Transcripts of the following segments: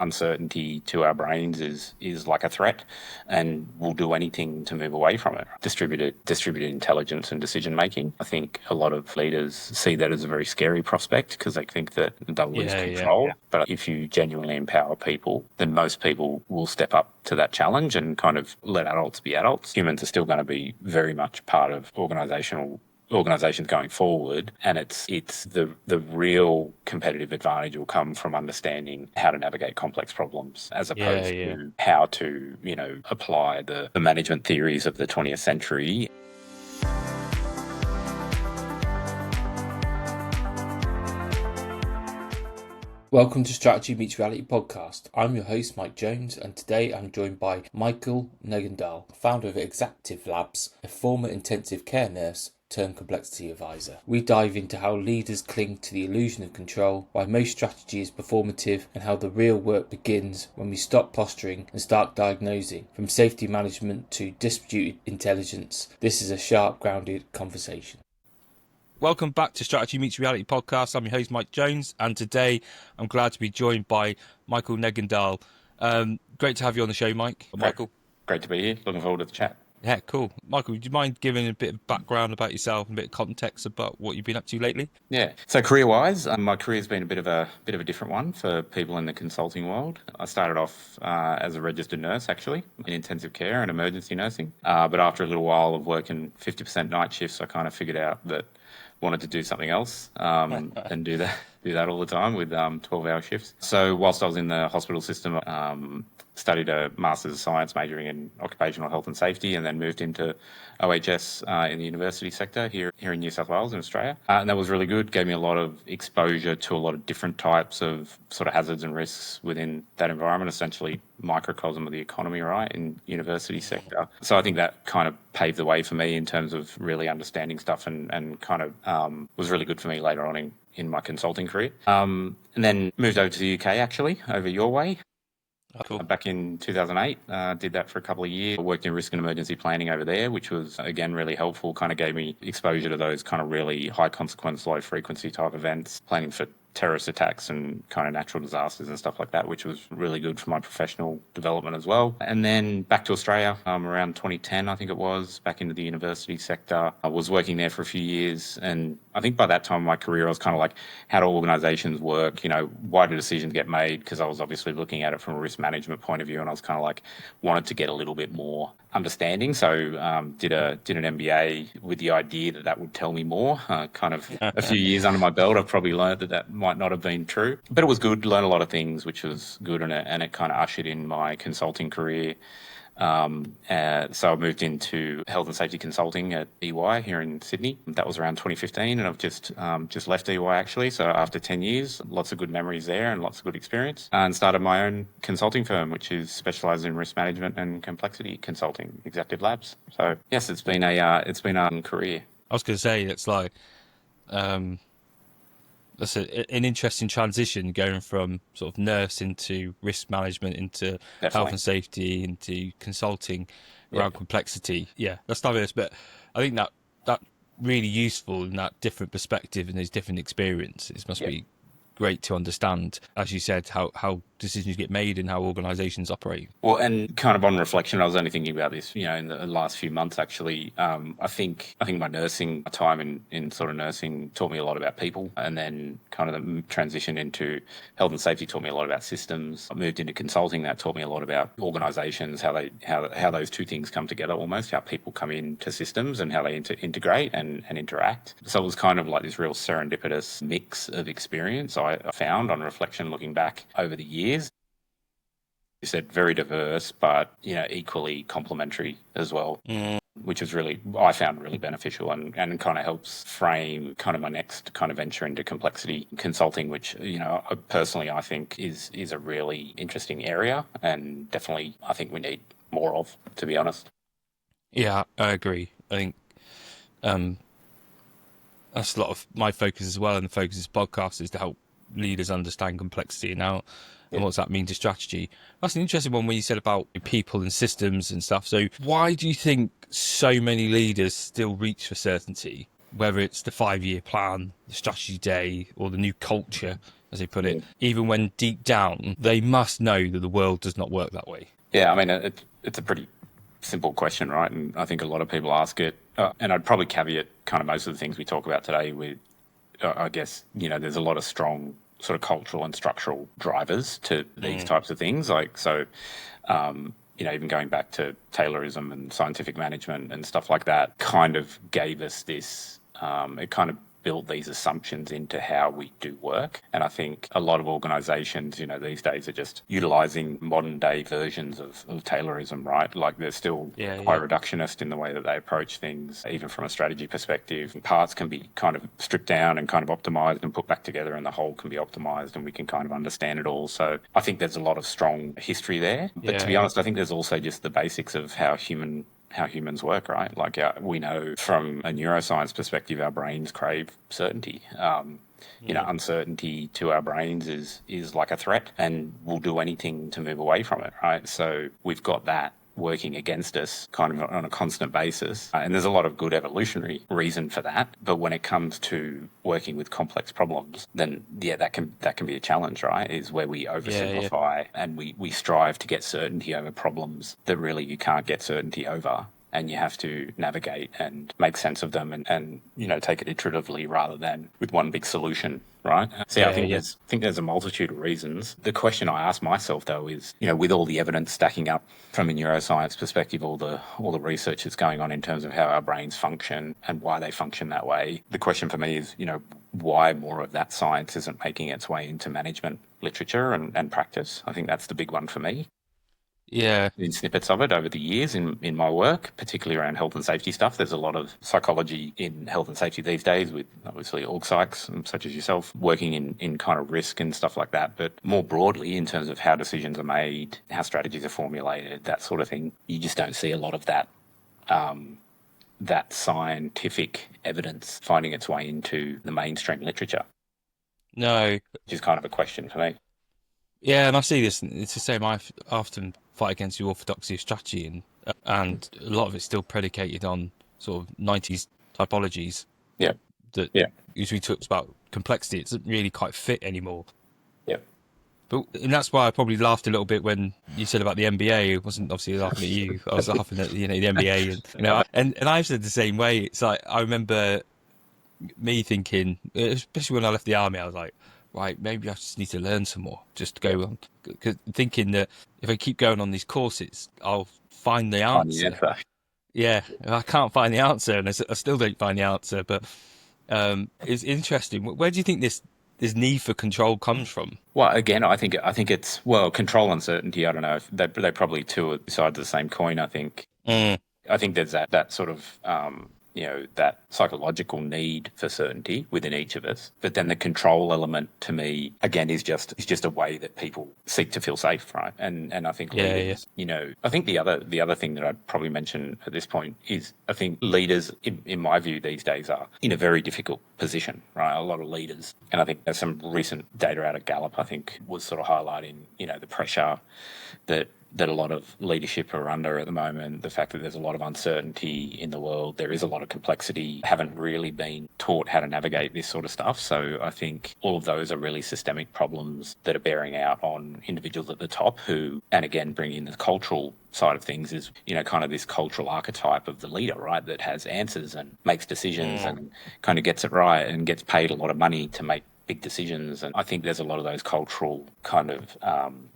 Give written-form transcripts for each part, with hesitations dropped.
uncertainty to our brains is like a threat, and we'll do anything to move away from it. Distributed intelligence and decision making. I think a lot of leaders see that as a very scary prospect because they think that they'll lose control. Yeah. But if you genuinely empower people, then most people will step up to that challenge and kind of let adults be adults. Humans are still going to be very much part of organizations going forward, and it's the real competitive advantage will come from understanding how to navigate complex problems as opposed to how to apply the management theories of the 20th century. Welcome to Strategy Meets Reality podcast. I'm your host, Mike Jones, and today I'm joined by Michael Negendahl, founder of Exaptive Labs, a former intensive care nurse turned complexity advisor. We dive into how leaders cling to the illusion of control, why most strategy is performative, and how the real work begins when we stop posturing and start diagnosing. From safety management to distributed intelligence, this is a sharp, grounded conversation. Welcome back to Strategy Meets Reality podcast. I'm your host, Mike Jones, and today I'm glad to be joined by Michael Negendahl. Great to have you on the show, Mike. Michael. Great to be here. Looking forward to the chat. Yeah, cool. Michael, would you mind giving a bit of background about yourself and a bit of context about what you've been up to lately? Yeah. So career-wise, my career's been a bit of a different one for people in the consulting world. I started off as a registered nurse, actually, in intensive care and emergency nursing. But after a little while of working 50% night shifts, I kind of figured out that wanted to do something else and do that all the time with 12-hour shifts. So whilst I was in the hospital system, studied a Master's of Science majoring in occupational health and safety, and then moved into OHS in the university sector here in New South Wales in Australia. And that was really good, gave me a lot of exposure to a lot of different types of sort of hazards and risks within that environment, essentially microcosm of the economy, right, in university sector. So I think that kind of paved the way for me in terms of really understanding stuff and kind of was really good for me later on in my consulting career. And then moved over to the UK, actually, over your way. Oh, cool. Back in 2008, did that for a couple of years. I worked in risk and emergency planning over there, which was, again, really helpful, kind of gave me exposure to those kind of really high consequence, low frequency type events, planning for terrorist attacks and kind of natural disasters and stuff like that, which was really good for my professional development as well. And then back to Australia around 2010, I think it was, back into the university sector. I was working there for a few years, and I think by that time in my career, I was kind of like, how do organizations work? Why do decisions get made? Because I was obviously looking at it from a risk management point of view, and I was kind of like, wanted to get a little bit more understanding. So did an MBA with the idea that would tell me more. Kind of a few years under my belt, I've probably learned that might not have been true. But it was good, learned a lot of things, which was good, and it kind of ushered in my consulting career. So I moved into health and safety consulting at EY here in Sydney. That was around 2015, and I've just left EY actually. So after 10 years, lots of good memories there and lots of good experience, and started my own consulting firm, which is specialised in risk management and complexity consulting, Exaptive Labs. So yes, it's been a career. I was going to say it's like that's an interesting transition, going from sort of nurse into risk management, into health and safety, into consulting around complexity. Yeah, that's diverse, but I think that really useful in that different perspective and those different experiences must be great to understand, as you said, how decisions get made and how organizations operate. Well, and kind of on reflection, I was only thinking about this, in the last few months, actually. I think my nursing time in sort of nursing taught me a lot about people, and then kind of the transition into health and safety taught me a lot about systems. I moved into consulting, that taught me a lot about organizations, how those two things come together almost, how people come into systems and how they integrate and interact. So it was kind of like this real serendipitous mix of experience I found on reflection looking back over the years. You said very diverse, but equally complementary as well, which is I found really beneficial and kind of helps frame kind of my next kind of venture into complexity consulting, which personally I think is a really interesting area, and definitely I think we need more of, to be honest. Yeah, I agree. I think that's a lot of my focus as well, and the focus of this podcast is to help leaders understand complexity and what's that mean to strategy. That's an interesting one when you said about people and systems and stuff. So why do you think so many leaders still reach for certainty, whether it's the 5-year plan, the strategy day, or the new culture as they put it, even when deep down they must know that the world does not work that way. Yeah, I mean, it's a pretty simple question, right? And I think a lot of people ask it. And I'd probably caveat kind of most of the things we talk about today with, I guess, there's a lot of strong sort of cultural and structural drivers to these types of things. Like, so, even going back to Taylorism and scientific management and stuff like that kind of gave us this, it kind of build these assumptions into how we do work. And I think a lot of organizations, these days are just utilizing modern day versions of Taylorism, right? Like they're still quite reductionist in the way that they approach things, even from a strategy perspective. Parts can be kind of stripped down and kind of optimized and put back together, and the whole can be optimized and we can kind of understand it all. So I think there's a lot of strong history there. But to be honest, I think there's also just the basics of how humans work, right? Like we know from a neuroscience perspective, our brains crave certainty. Uncertainty to our brains is like a threat, and we'll do anything to move away from it, right? So we've got that working against us kind of on a constant basis. And there's a lot of good evolutionary reason for that. But when it comes to working with complex problems, then that can be a challenge, right? Is where we oversimplify and we strive to get certainty over problems that really you can't get certainty over. And you have to navigate and make sense of them and take it iteratively rather than with one big solution, right? So I think there's a multitude of reasons. The question I ask myself though is, with all the evidence stacking up from a neuroscience perspective, all the research that's going on in terms of how our brains function and why they function that way. The question for me is, why more of that science isn't making its way into management literature and practice? I think that's the big one for me. Yeah. In snippets of it over the years in my work, particularly around health and safety stuff. There's a lot of psychology in health and safety these days with obviously org psychs such as yourself working in kind of risk and stuff like that. But more broadly in terms of how decisions are made, how strategies are formulated, that sort of thing, you just don't see a lot of that that scientific evidence finding its way into the mainstream literature. No. Which is kind of a question for me. Yeah, and I see this. It's the same. I often fight against the orthodoxy of strategy, and a lot of it's still predicated on sort of 90s typologies. Yeah. That usually talks about complexity. It doesn't really quite fit anymore. Yeah. And that's why I probably laughed a little bit when you said about the NBA. I wasn't obviously laughing at you. I was laughing at the NBA, and I've said the same way. It's like I remember me thinking, especially when I left the army, I was like, right, maybe I just need to learn some more. Just go on, thinking that if I keep going on these courses, I'll find the answer. Yeah, I can't find the answer, and I still don't find the answer. But it's interesting. Where do you think this need for control comes from? Well, again, I think it's control and certainty. I don't know if they're probably two sides of the same coin. I think. I think there's that sort of that psychological need for certainty within each of us. But then the control element to me, again, is just a way that people seek to feel safe, right? And I think leaders, I think the other thing that I'd probably mention at this point is I think leaders, in my view, these days are in a very difficult position, right? A lot of leaders. And I think there's some recent data out of Gallup, I think, was sort of highlighting, the pressure that a lot of leadership are under at the moment, the fact that there's a lot of uncertainty in the world, there is a lot of complexity, haven't really been taught how to navigate this sort of stuff. So I think all of those are really systemic problems that are bearing out on individuals at the top who, and again, bring in the cultural side of things is, kind of this cultural archetype of the leader, right, that has answers and makes decisions and kind of gets it right and gets paid a lot of money to make big decisions. And I think there's a lot of those cultural kind of,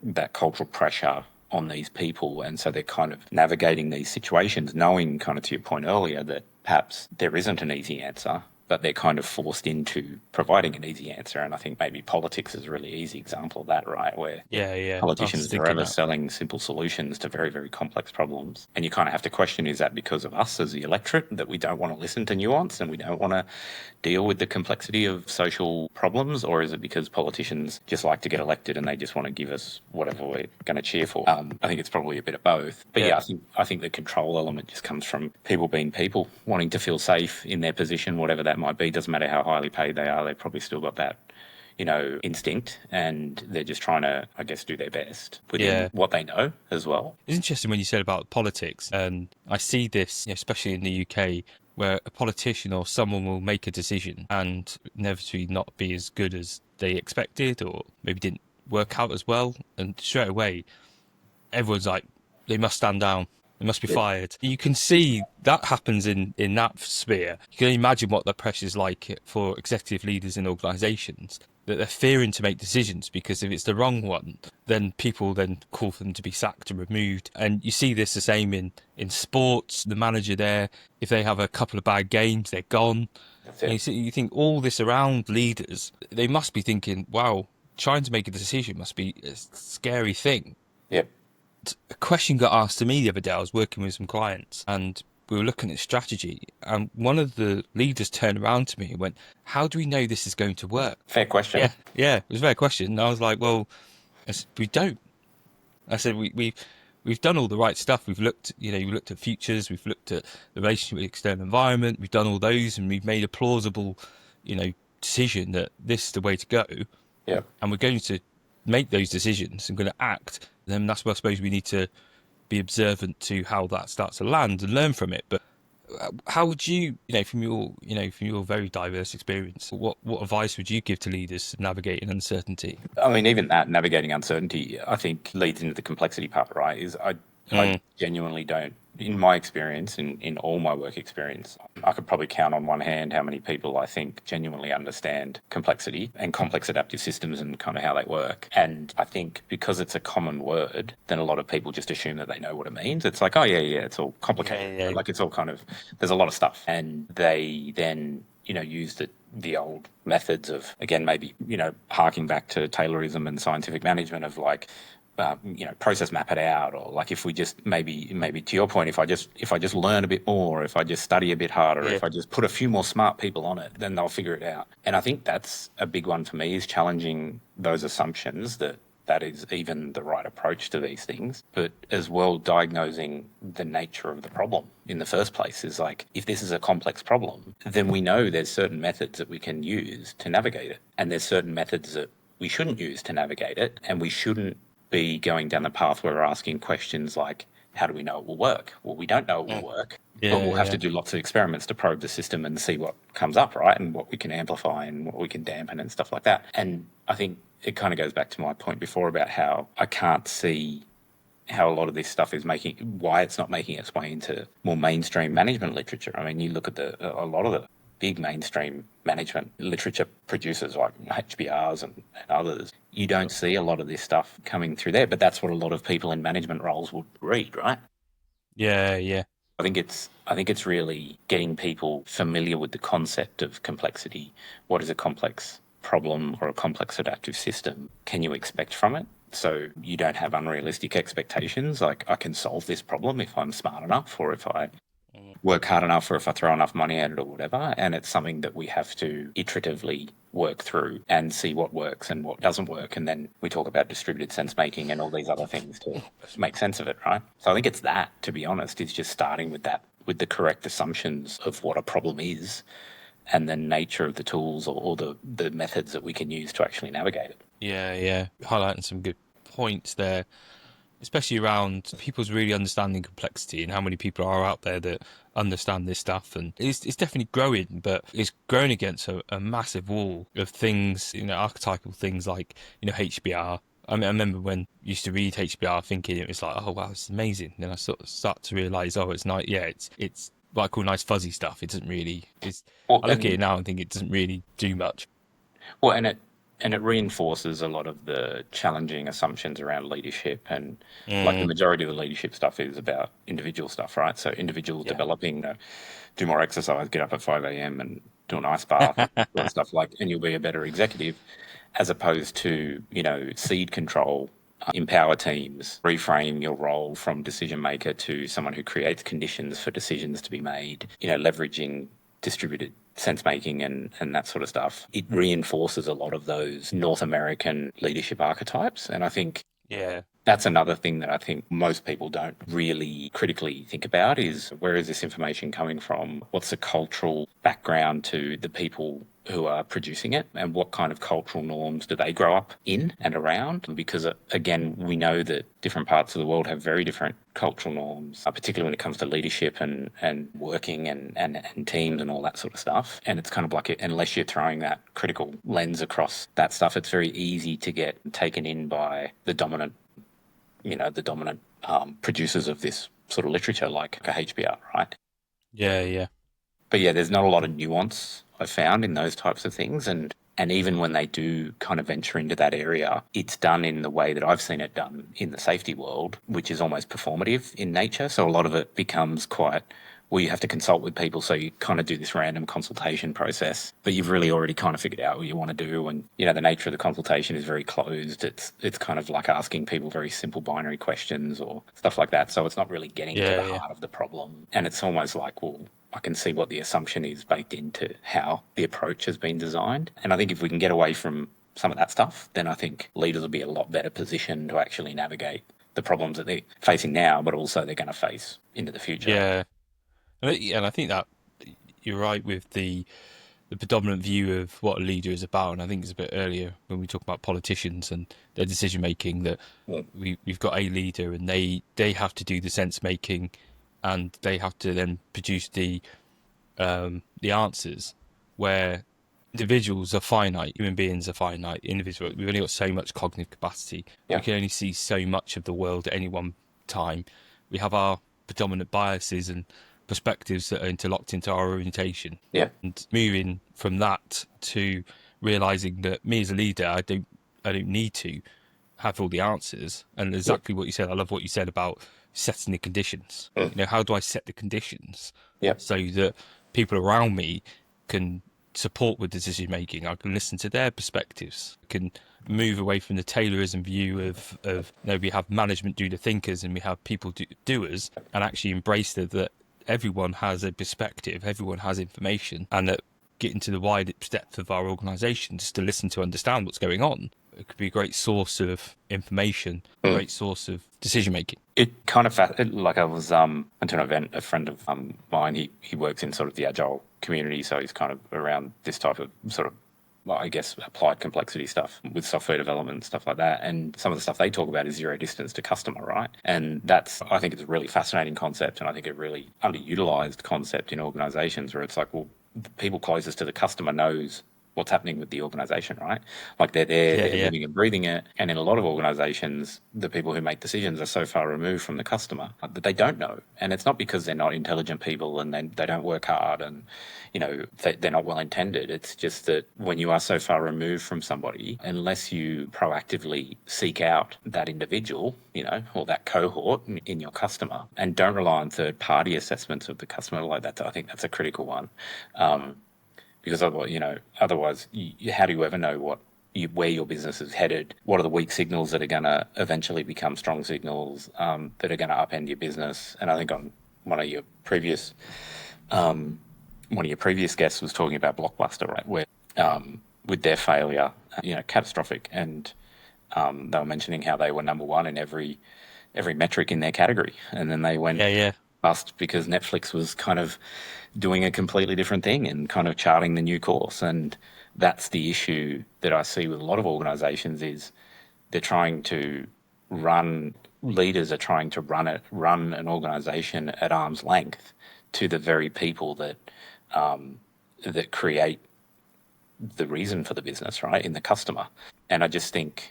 that cultural pressure on these people, and so they're kind of navigating these situations knowing, kind of to your point earlier, that perhaps there isn't an easy answer, but they're kind of forced into providing an easy answer. And I think maybe politics is a really easy example of that, right? Where politicians are forever selling simple solutions to very, very complex problems. And you kind of have to question, is that because of us as the electorate that we don't want to listen to nuance and we don't want to deal with the complexity of social problems? Or is it because politicians just like to get elected and they just want to give us whatever we're going to cheer for? I think it's probably a bit of both. But I think the control element just comes from people being people, wanting to feel safe in their position, whatever that might be. Doesn't matter how highly paid they are, they've probably still got that instinct, and they're just trying to, I guess, do their best within what they know as well. It's interesting when you said about politics, and I see this, especially in the UK, where a politician or someone will make a decision and inevitably not be as good as they expected, or maybe didn't work out as well, and straight away everyone's like, they must stand down, they must be Yeah. fired. You can see that happens in that sphere. You can imagine what the pressure's like for executive leaders in organisations, that they're fearing to make decisions because if it's the wrong one, then people then call for them to be sacked and removed. And you see this the same in sports. The manager there, if they have a couple of bad games, they're gone. That's And it. you think all this around leaders, they must be thinking, wow, trying to make a decision must be a scary thing. Yep. A question got asked to me the other day. I was working with some clients and we were looking at strategy, and one of the leaders turned around to me and went, how do we know this is going to work? Fair question. Yeah, it was a fair question. And I was like, well, we don't. I said, we've done all the right stuff. We've looked, we looked at futures, we've looked at the relationship with the external environment, we've done all those, and we've made a plausible, decision that this is the way to go. Yep. And we're going to make those decisions and going to act. Then that's where I suppose we need to be observant to how that starts to land and learn from it. But how would you, from your very diverse experience, what advice would you give to leaders navigating uncertainty? I mean, even that navigating uncertainty, I think leads into the complexity part, right? I genuinely don't, in my experience, in all my work experience, I could probably count on one hand how many people I think genuinely understand complexity and complex adaptive systems and kind of how they work. And I think because it's a common word, then a lot of people just assume that they know what it means. It's like, oh yeah, it's all complicated. Yeah. Like it's all kind of, there's a lot of stuff. And they then use the old methods of, again, maybe, harking back to Taylorism and scientific management of like, process map it out, or like if we just maybe to your point, if I just learn a bit more, if I just study a bit harder, if I just put a few more smart people on it, then they'll figure it out. And I think that's a big one for me, is challenging those assumptions that is even the right approach to these things, but as well diagnosing the nature of the problem in the first place. Is like, if this is a complex problem, then we know there's certain methods that we can use to navigate it, and there's certain methods that we shouldn't use to navigate it, and we shouldn't be going down the path where we're asking questions like, how do we know it will work? Well, we don't know it will work, but we'll have to do lots of experiments to probe the system and see what comes up, right? And what we can amplify and what we can dampen and stuff like that. And I think it kind of goes back to my point before about how I can't see how a lot of this stuff is why it's not making its way into more mainstream management literature. I mean, you look at a lot of the big mainstream management literature producers like HBRs and others, you don't see a lot of this stuff coming through there, but that's what a lot of people in management roles would read, right? Yeah. I think it's really getting people familiar with the concept of complexity. What is a complex problem or a complex adaptive system? Can you expect from it? So you don't have unrealistic expectations, like I can solve this problem if I'm smart enough, or if I work hard enough, or if I throw enough money at it or whatever. And it's something that we have to iteratively work through and see what works and what doesn't work. And then we talk about distributed sense making and all these other things to make sense of it, right? So I think it's that, to be honest, is just starting with that, with the correct assumptions of what a problem is and the nature of the tools or the methods that we can use to actually navigate it. Yeah. Highlighting some good points there, especially around people's really understanding complexity and how many people are out there that understand this stuff. And it's definitely growing, but it's growing against a massive wall of things, archetypal things like, HBR. I mean, I remember when I used to read HBR thinking it was like, oh wow, it's amazing. Then I sort of start to realise, oh, it's not. Yeah, it's what I call nice fuzzy stuff. It doesn't really. I look at it now and think it doesn't really do much. Well, and it reinforces a lot of the challenging assumptions around leadership, and like the majority of the leadership stuff is about individual stuff, right? So individuals developing, do more exercise, get up at 5 a.m. and do an ice bath, and sort of stuff like, and you'll be a better executive, as opposed to, seed control, empower teams, reframe your role from decision maker to someone who creates conditions for decisions to be made, leveraging distributed sense making and that sort of stuff. It reinforces a lot of those North American leadership archetypes. And I think That's another thing that I think most people don't really critically think about is where is this information coming from? What's the cultural background to the people who are producing it, and what kind of cultural norms do they grow up in and around? Because again, we know that different parts of the world have very different cultural norms, particularly when it comes to leadership and working and teams and all that sort of stuff. And it's kind of like, unless you're throwing that critical lens across that stuff, it's very easy to get taken in by the dominant producers of this sort of literature, like a HBR, right? Yeah. But yeah, there's not a lot of nuance I found in those types of things. And even when they do kind of venture into that area, it's done in the way that I've seen it done in the safety world, which is almost performative in nature. So a lot of it becomes quite, well, you have to consult with people. So you kind of do this random consultation process, but you've really already kind of figured out what you want to do. And, the nature of the consultation is very closed. It's kind of like asking people very simple binary questions or stuff like that. So it's not really getting to the heart of the problem. And it's almost like, well, I can see what the assumption is baked into how the approach has been designed. And I think if we can get away from some of that stuff, then I think leaders will be a lot better positioned to actually navigate the problems that they're facing now, but also they're going to face into the future. Yeah. And I think that you're right with the predominant view of what a leader is about. And I think it's a bit earlier when we talk about politicians and their decision making that we've got a leader and they have to do the sense making and they have to then produce the answers, where individuals are finite, human beings are finite, individuals. We've only got so much cognitive capacity. Yeah. We can only see so much of the world at any one time. We have our predominant biases and perspectives that are interlocked into our orientation. Yeah. And moving from that to realizing that me as a leader, I don't need to have all the answers. And exactly what you said, I love what you said about setting the conditions. How do I set the conditions so that people around me can support with decision making? I can listen to their perspectives. I can move away from the Taylorism view of we have management do the thinkers and we have people doers, and actually embrace that everyone has a perspective, everyone has information, and that get into the widest depth of our organisation just to listen to understand what's going on. It could be a great source of information, a great source of decision making. It kind of like I was went to an event. A friend of mine, he works in sort of the agile community, so he's kind of around this type of sort of, well, I guess, applied complexity stuff with software development and stuff like that. And some of the stuff they talk about is zero distance to customer, right? And that's, I think it's a really fascinating concept, and I think a really underutilized concept in organizations, where it's like, well, the people closest to the customer knows what's happening with the organization, right? Like they're there, they're living and breathing it. And in a lot of organizations, the people who make decisions are so far removed from the customer that they don't know. And it's not because they're not intelligent people and they don't work hard and, they're not well intended. It's just that when you are so far removed from somebody, unless you proactively seek out that individual, or that cohort in your customer, and don't rely on third party assessments of the customer like that, I think that's a critical one. Because otherwise, how do you ever know where your business is headed? What are the weak signals that are going to eventually become strong signals that are going to upend your business? And I think on one of your previous guests was talking about Blockbuster, right? Where with their failure, catastrophic, and they were mentioning how they were number one in every metric in their category, and then they went bust because Netflix was kind of doing a completely different thing and kind of charting the new course. And that's the issue that I see with a lot of organizations is leaders are trying to run an organization at arm's length to the very people that create the reason for the business, right, in the customer. And I just think,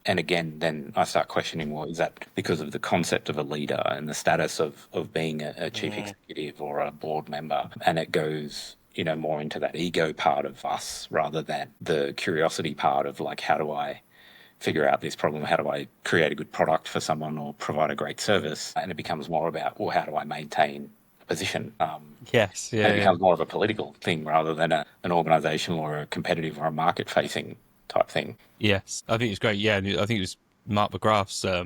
and again, then I start questioning, well, is that because of the concept of a leader and the status of being a chief executive or a board member? And it goes, more into that ego part of us rather than the curiosity part of like, how do I figure out this problem? How do I create a good product for someone or provide a great service? And it becomes more about, well, how do I maintain a position? Yes. Yeah. And it becomes more of a political thing rather than an organizational or a competitive or a market-facing type thing. Yes, I think it's great. Yeah, I think it was Mark McGrath's I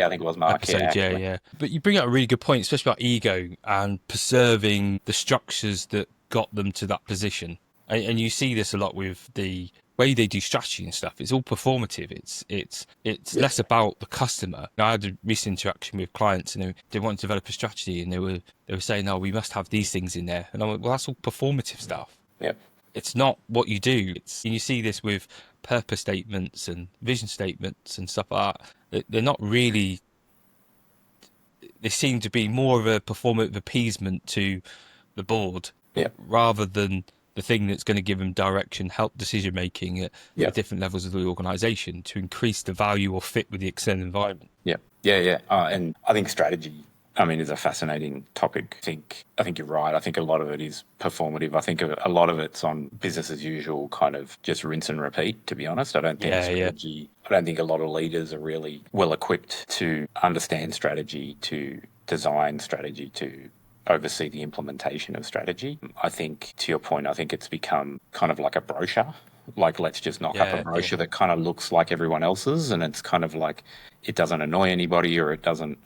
think it was Mark. episode. Yeah. But you bring up a really good point, especially about ego and preserving the structures that got them to that position. And you see this a lot with the way they do strategy and stuff, it's all performative. It's less about the customer. I had a recent interaction with clients, and they want to develop a strategy, and they were saying, "Oh, we must have these things in there," and I'm like, "Well, that's all performative stuff. Yep. It's not what you do." And you see this with purpose statements and vision statements and stuff like that. They're not really. They seem to be more of a performative appeasement to the board Yep. rather than the thing that's going to give them direction, help decision making at different levels of the organisation to increase the value or fit with the external environment. Yeah. And I think strategy, is a fascinating topic. I think you're right. I think a lot of it is performative. I think a lot of it's on business as usual, kind of just rinse and repeat, to be honest. I don't think I don't think a lot of leaders are really well equipped to understand strategy, to design strategy, to oversee the implementation of strategy. I think, to your point, I think it's become kind of like a brochure. Like, let's just knock up a brochure that kind of looks like everyone else's, and it's kind of like it doesn't annoy anybody, or it doesn't,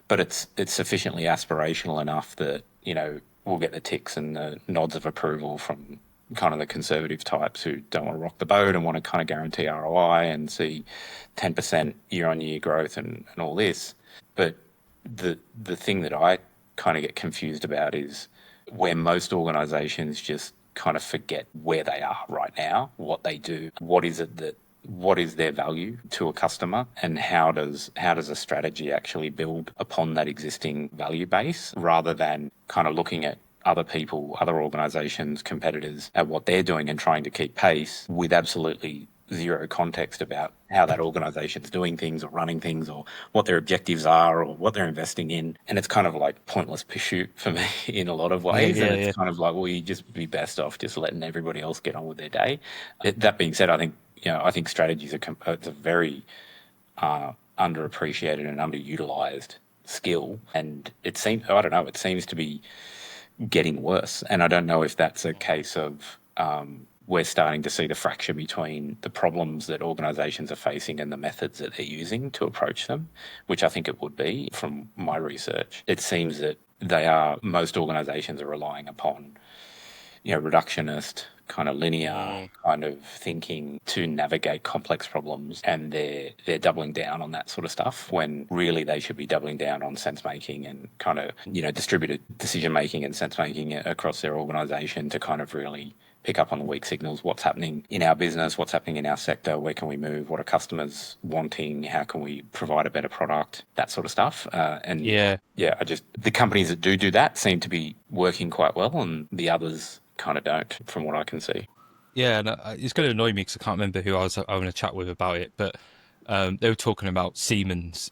but it's sufficiently aspirational enough that, we'll get the ticks and the nods of approval from kind of the conservative types who don't want to rock the boat and want to kind of guarantee ROI and see 10% year-on-year growth and all this. But the thing that I kind of get confused about is where most organizations just kind of forget where they are right now, what they do, what is their value to a customer, and how does a strategy actually build upon that existing value base, rather than kind of looking at other people, other organizations, competitors, at what they're doing and trying to keep pace with absolutely zero context about how that organization's doing things or running things or what their objectives are or what they're investing in. And it's kind of like pointless pursuit for me in a lot of ways. It's kind of like, well, you just be best off just letting everybody else get on with their day. That being said, I think strategies it's a very underappreciated and underutilized skill. And it seems to be getting worse. And I don't know if that's a case of we're starting to see the fracture between the problems that organizations are facing and the methods that they're using to approach them, which I think it would be from my research. It seems that most organizations are relying upon, reductionist, kind of linear kind of thinking to navigate complex problems, and they're doubling down on that sort of stuff when really they should be doubling down on sense making and kind of, distributed decision making and sense making across their organization to kind of really pick up on the weak signals, what's happening in our business, what's happening in our sector, where can we move, what are customers wanting, how can we provide a better product, that sort of stuff. The companies that do that seem to be working quite well, and the others kind of don't, from what I can see. Yeah, and it's going to annoy me because I can't remember who I was having a chat with about it, but they were talking about Siemens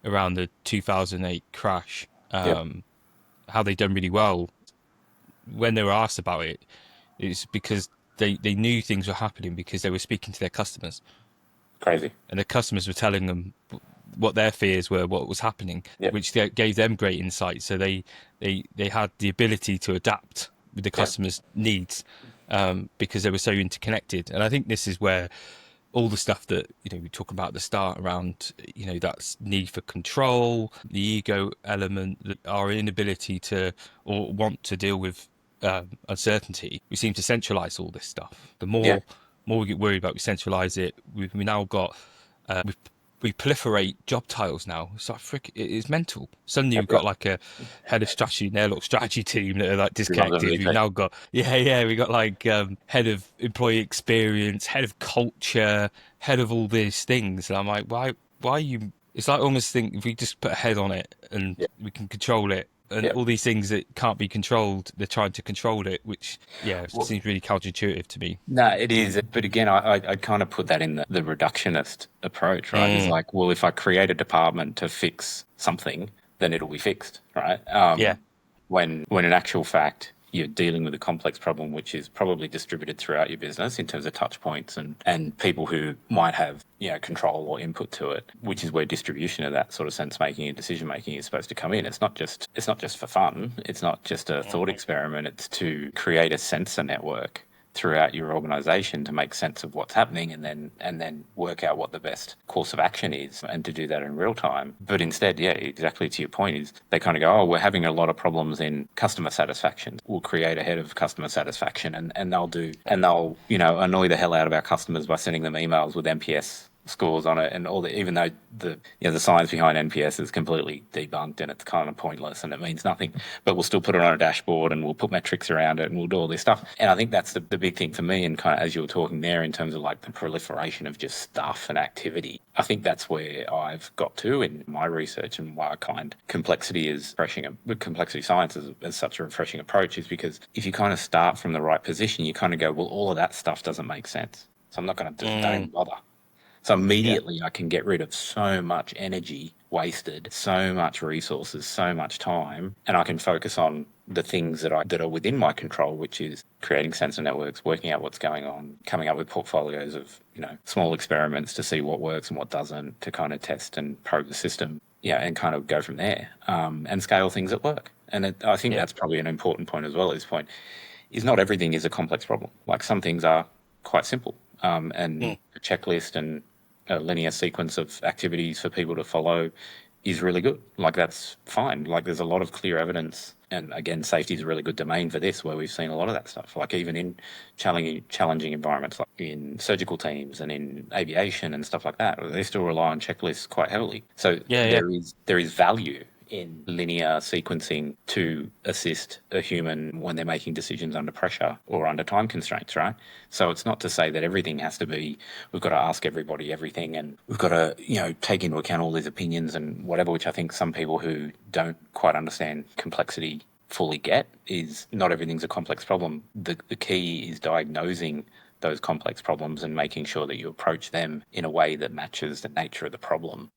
around the 2008 crash, how they done really well. When they were asked about it, it's because they knew things were happening because they were speaking to their customers. Crazy. And the customers were telling them what their fears were, what was happening, which gave them great insight. So they had the ability to adapt with the customers' needs because they were so interconnected. And I think this is where all the stuff that we talk about at the start around that need for control, the ego element, our inability to or want to deal with uncertainty. We seem to centralize all this stuff. The more we get worried about, we centralize it. We now got we proliferate job titles now. It's like it's mental. Suddenly we've got like a head of strategy and their little strategy team that are like disconnected. We've now got we got like head of employee experience, head of culture, head of all these things. And I'm like, why are you? It's like almost think if we just put a head on it and we can control it. And all these things that can't be controlled, they're trying to control it, which, seems really counterintuitive to me. No, it is. But again, I kind of put that in the reductionist approach, right? It's like, well, if I create a department to fix something, then it'll be fixed, right? When in actual fact, you're dealing with a complex problem, which is probably distributed throughout your business in terms of touch points and people who might have, control or input to it, which is where distribution of that sort of sense making and decision making is supposed to come in. It's not just for fun. It's not just a thought experiment. It's to create a sensor network throughout your organization to make sense of what's happening and then work out what the best course of action is, and to do that in real time. But instead, yeah, exactly to your point, is they kind of go, oh, we're having a lot of problems in customer satisfaction. We'll create a head of customer satisfaction, and they'll annoy the hell out of our customers by sending them emails with NPS scores on it and all that, even though the science behind NPS is completely debunked and it's kind of pointless and it means nothing, but we'll still put it on a dashboard and we'll put metrics around it and we'll do all this stuff. And I think that's the big thing for me, and kind of as you were talking there in terms of like the proliferation of just stuff and activity, I think that's where I've got to in my research, and why I find complexity science is such a refreshing approach, is because if you kind of start from the right position, you kind of go, well, all of that stuff doesn't make sense, so I'm not going to don't even bother. So immediately I can get rid of so much energy wasted, so much resources, so much time, and I can focus on the things that are within my control, which is creating sensor networks, working out what's going on, coming up with portfolios of small experiments to see what works and what doesn't, to kind of test and probe the system, and kind of go from there, and scale things at work. And I think that's probably an important point as well. Is not everything is a complex problem. Like some things are quite simple, and a checklist and a linear sequence of activities for people to follow is really good. Like that's fine. Like there's a lot of clear evidence, and again, safety is a really good domain for this, where we've seen a lot of that stuff. Like even in challenging environments, like in surgical teams and in aviation and stuff like that, they still rely on checklists quite heavily. So there is value in linear sequencing to assist a human when they're making decisions under pressure or under time constraints, right? So it's not to say that everything has to be, we've got to ask everybody everything and we've got to, take into account all these opinions and whatever, which I think some people who don't quite understand complexity fully get, is not everything's a complex problem. The key is diagnosing those complex problems and making sure that you approach them in a way that matches the nature of the problem.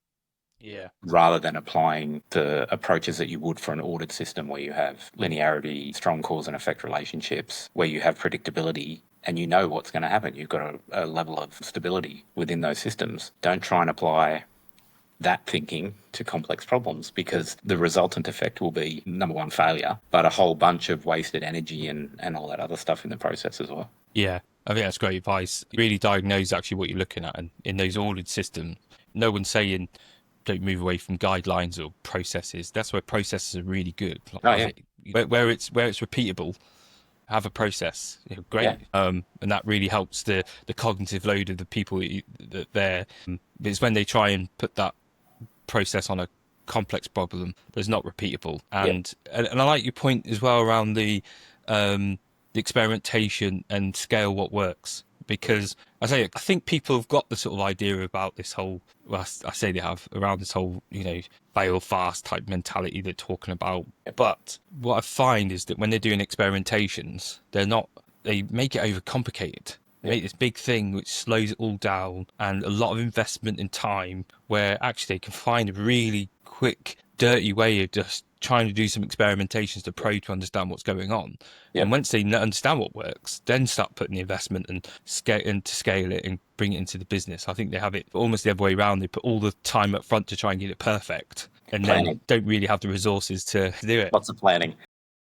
Yeah. Rather than applying the approaches that you would for an ordered system where you have linearity, strong cause and effect relationships, where you have predictability and you know what's going to happen. You've got a level of stability within those systems. Don't try and apply that thinking to complex problems, because the resultant effect will be, number one, failure, but a whole bunch of wasted energy and all that other stuff in the process as well. Yeah, I think that's great advice. Really diagnose actually what you're looking at, and in those ordered systems, no one's saying don't move away from guidelines or processes. That's where processes are really good. Where it's repeatable, have a process. Great. And that really helps the cognitive load of the people that they're. It's when they try and put that process on a complex problem that's not repeatable. And I like your point as well around the experimentation and scale what works. Because I think people have got the sort of idea about this whole, well, I say they have, around this whole, fail fast type mentality they're talking about. But what I find is that when they're doing experimentations, they make it overcomplicated. They make this big thing which slows it all down, and a lot of investment in time, where actually they can find a really quick, dirty way of just trying to do some experimentations to probe to understand what's going on. And once they understand what works, then start putting the investment and scale it and bring it into the business. I think they have it almost the other way around. They put all the time up front to try and get it perfect, and then don't really have the resources to do it. Lots of planning.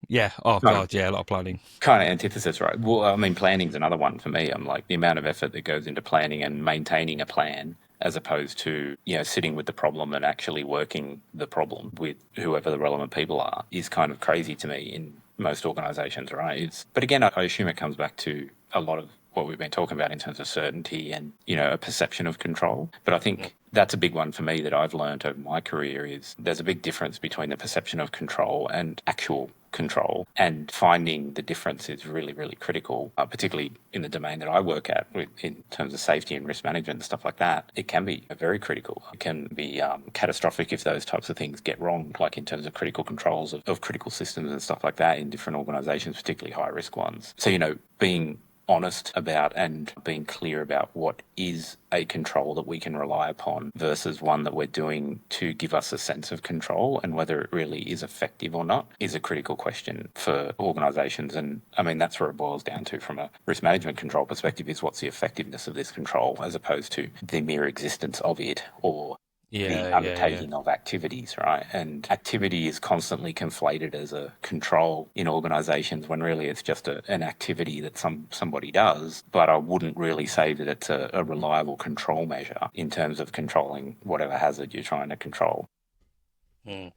Yeah. Oh, God, yeah, a lot of planning. Kind of antithesis, right? Well, I mean, planning's another one for me. I'm like, the amount of effort that goes into planning and maintaining a plan, as opposed to, sitting with the problem and actually working the problem with whoever the relevant people are, is kind of crazy to me in most organizations, right? But again, I assume it comes back to a lot of what we've been talking about in terms of certainty and, a perception of control. But I think that's a big one for me that I've learned over my career, is there's a big difference between the perception of control and actual control, and finding the difference is really, really critical, particularly in the domain that I work at in terms of safety and risk management and stuff like that. It can be very critical. It can be catastrophic if those types of things get wrong, like in terms of critical controls of critical systems and stuff like that in different organizations, particularly high risk ones. So, being honest about and being clear about what is a control that we can rely upon versus one that we're doing to give us a sense of control, and whether it really is effective or not, is a critical question for organizations. And I mean, that's where it boils down to from a risk management control perspective, is what's the effectiveness of this control as opposed to the mere existence of it, or Yeah, the yeah, yeah. undertaking of activities, right? And activity is constantly conflated as a control in organizations when really it's just an activity that somebody does. But I wouldn't really say that it's a reliable control measure in terms of controlling whatever hazard you're trying to control. Mm.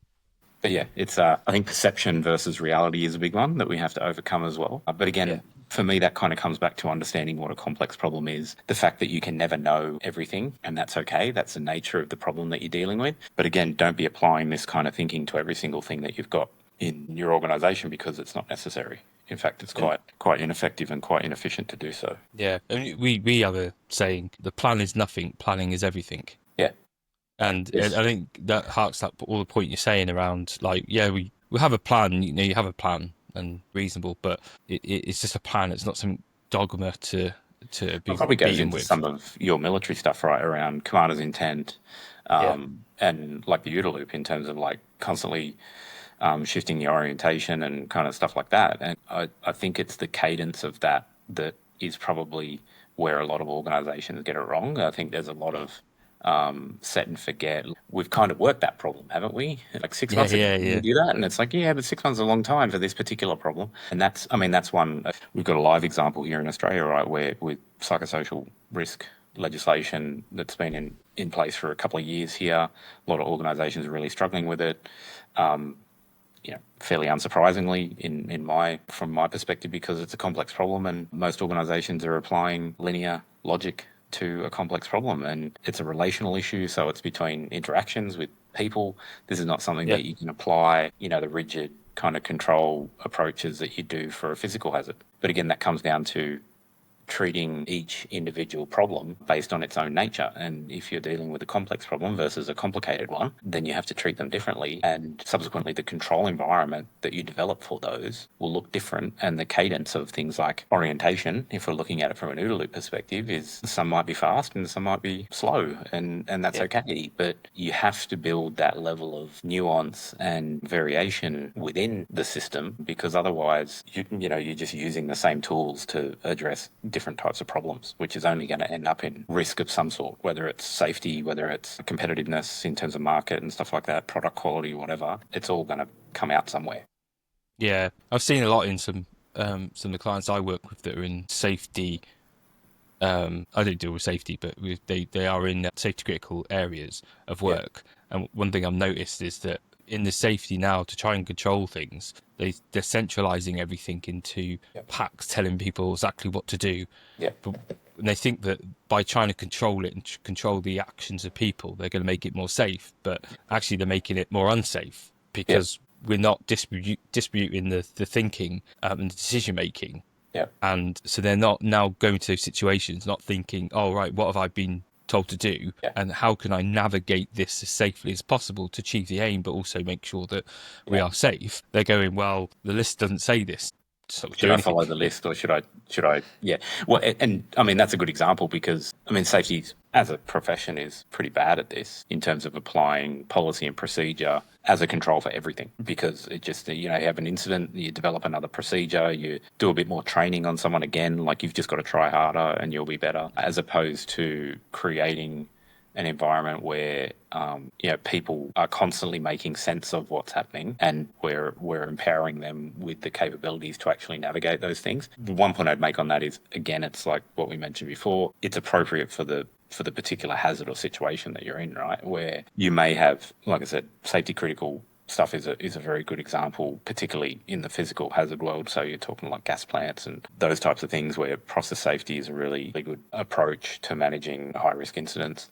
But yeah, it's I think perception versus reality is a big one that we have to overcome as well. But Yeah. again, for me, that kind of comes back to understanding what a complex problem is. The fact that you can never know everything, and that's okay. That's the nature of the problem that you're dealing with. But again, don't be applying this kind of thinking to every single thing that you've got in your organisation because it's not necessary. In fact, it's quite ineffective and quite inefficient to do so. Yeah. And we have a saying: the plan is nothing, planning is everything. Yeah. And Yes. I think that harks up all the point you're saying around, like, yeah, we have a plan. You have a plan and reasonable, but it's just a plan. It's not some dogma to It be probably goes beaten into with. some of your military stuff, right, around commander's intent, Yeah. and like the OODA loop in terms of like constantly shifting your orientation and kind of stuff like that. And I think it's the cadence of that that is probably where a lot of organisations get it wrong. I think there's a lot of set and forget. We've kind of worked that problem, haven't we? Like 6 months ago, Yeah. we do that, and it's like, yeah, but 6 months is a long time for this particular problem. And that's one. We've got a live example here in Australia, right, where with psychosocial risk legislation that's been in place for a couple of years here. A lot of organisations are really struggling with it. Fairly unsurprisingly from my perspective, because it's a complex problem and most organizations are applying linear logic to a complex problem, and it's a relational issue, so it's between interactions with people. This is not something Yeah. that you can apply, the rigid kind of control approaches that you do for a physical hazard. But again, that comes down to treating each individual problem based on its own nature. And if you're dealing with a complex problem versus a complicated one, then you have to treat them differently. And subsequently, the control environment that you develop for those will look different. And the cadence of things like orientation, if we're looking at it from an OODA loop perspective, is some might be fast and some might be slow. And that's okay. But you have to build that level of nuance and variation within the system, because otherwise, you're just using the same tools to address different types of problems, which is only going to end up in risk of some sort, whether it's safety, whether it's competitiveness in terms of market and stuff like that, product quality, whatever. It's all going to come out somewhere. Yeah. I've seen a lot in some of the clients I work with that are in safety. I don't deal with safety, but they are in safety critical areas of work. And one thing I've noticed is that in the safety now, to try and control things, they're centralizing everything into packs telling people exactly what to do. Yeah. But they think that by trying to control it and control the actions of people, they're going to make it more safe. But actually, they're making it more unsafe because we're not disputing the thinking and the decision making. Yeah. And so they're not now going to those situations, not thinking, oh, right, what have I been told to do? Yeah. And how can I navigate this as safely as possible to achieve the aim, but also make sure that we are safe? They're going, well, the list doesn't say this. So Should I follow the list, or should I? Yeah. Well, and I mean, that's a good example, because I mean, safety as a profession is pretty bad at this in terms of applying policy and procedure as a control for everything, because it just, you have an incident, you develop another procedure, you do a bit more training on someone again, like you've just got to try harder and you'll be better, as opposed to creating an environment where people are constantly making sense of what's happening, and we're empowering them with the capabilities to actually navigate those things. The one point I'd make on that is, again, it's like what we mentioned before. It's appropriate for the particular hazard or situation that you're in, right? Where you may have, like I said, safety critical stuff is a very good example, particularly in the physical hazard world. So you're talking like gas plants and those types of things, where process safety is a really good approach to managing high risk incidents.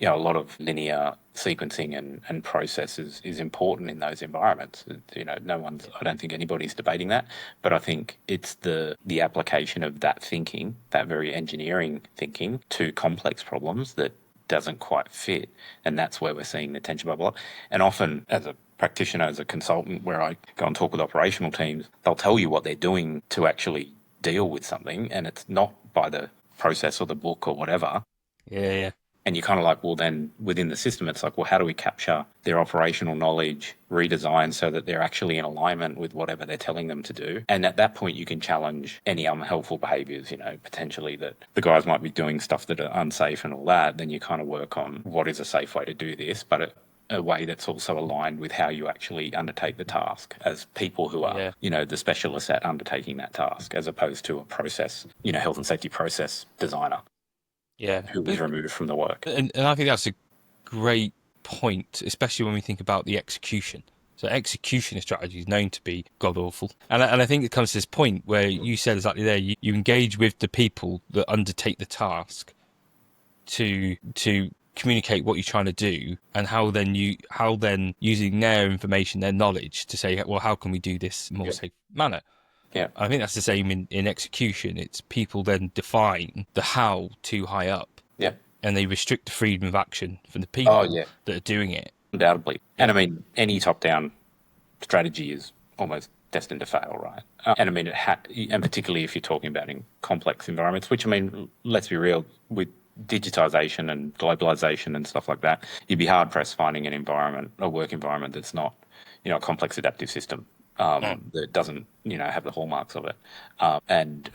A lot of linear sequencing and processes is important in those environments. I don't think anybody's debating that, but I think it's the application of that thinking, that very engineering thinking, to complex problems that doesn't quite fit. And that's where we're seeing the tension bubble up. And often, as a practitioner, as a consultant, where I go and talk with operational teams, they'll tell you what they're doing to actually deal with something, and it's not by the process or the book or whatever. Yeah. And you're kind of like, well, then within the system, it's like, well, how do we capture their operational knowledge, redesign so that they're actually in alignment with whatever they're telling them to do? And at that point, you can challenge any unhelpful behaviors, potentially that the guys might be doing stuff that are unsafe and all that. Then you kind of work on what is a safe way to do this, but a way that's also aligned with how you actually undertake the task as people who are, the specialists at undertaking that task, as opposed to a process, health and safety process designer. Yeah. Who was removed from the work. And I think that's a great point, especially when we think about the execution. So execution of strategy is known to be god awful. And I think it comes to this point where you said exactly there, you engage with the people that undertake the task to communicate what you're trying to do, and how then using their information, their knowledge to say, well, how can we do this in a more safe manner? Yeah. I think that's the same in execution. It's people then define the how too high up. Yeah. And they restrict the freedom of action from the people that are doing it. Undoubtedly. And I mean, any top-down strategy is almost destined to fail, right? And I mean, and particularly if you're talking about in complex environments, which, I mean, let's be real, with digitization and globalization and stuff like that, you'd be hard-pressed finding a work environment that's not, a complex adaptive system. That doesn't, have the hallmarks of it,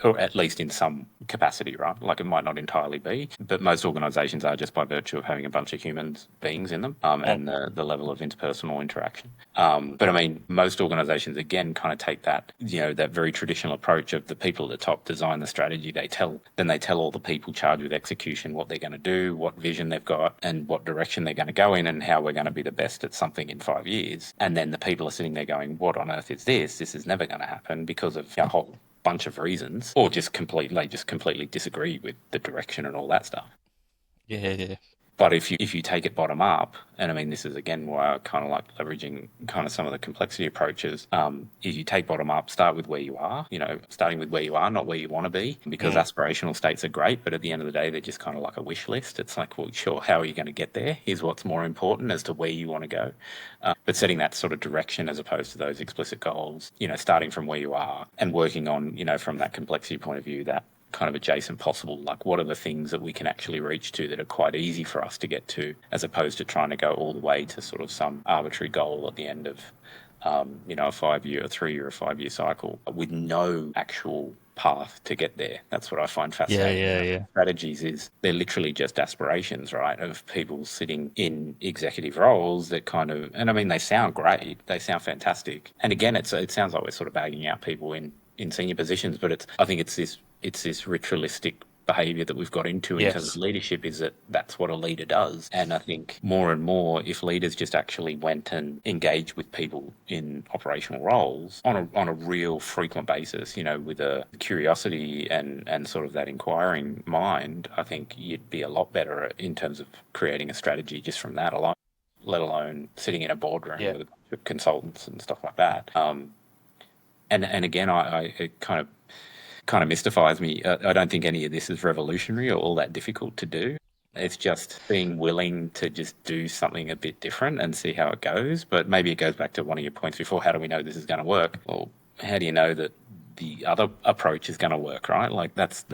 or at least in some capacity, right? Like it might not entirely be, but most organisations are just by virtue of having a bunch of humans beings in them, and the level of interpersonal interaction. But I mean, most organisations again kind of take that, that very traditional approach of the people at the top design the strategy. They tell all the people charged with execution what they're going to do, what vision they've got, and what direction they're going to go in, and how we're going to be the best at something in 5 years. And then the people are sitting there going, "What on earth is this? This is never going to happen because of a whole bunch of reasons," or just completely disagree with the direction and all that stuff. Yeah. But if you take it bottom up, and I mean, this is again why I kind of like leveraging kind of some of the complexity approaches. If you take bottom up, start with where you are, starting with where you are, not where you want to be, because aspirational states are great, but at the end of the day, they're just kind of like a wish list. It's like, well, sure, how are you going to get there? Here's what's more important as to where you want to go. But setting that sort of direction as opposed to those explicit goals, starting from where you are and working on, from that complexity point of view, that kind of adjacent possible, like what are the things that we can actually reach to that are quite easy for us to get to, as opposed to trying to go all the way to sort of some arbitrary goal at the end of, a 5-year, a 3-year, or 5-year cycle with no actual path to get there. That's what I find fascinating. Yeah. Strategies is they're literally just aspirations, right, of people sitting in executive roles that kind of, and I mean, they sound great, they sound fantastic. And again, it sounds like we're sort of bagging out people in senior positions, but I think it's this ritualistic behaviour that we've got into in terms of leadership, is that's what a leader does. And I think more and more, if leaders just actually went and engaged with people in operational roles on a real frequent basis, with a curiosity and sort of that inquiring mind, I think you'd be a lot better in terms of creating a strategy just from that alone, let alone sitting in a boardroom with a bunch of consultants and stuff like that. And again, it kind of mystifies me. I don't think any of this is revolutionary or all that difficult to do. It's just being willing to just do something a bit different and see how it goes. But maybe it goes back to one of your points before. How do we know this is going to work? Well, how do you know that the other approach is going to work, right? Like that's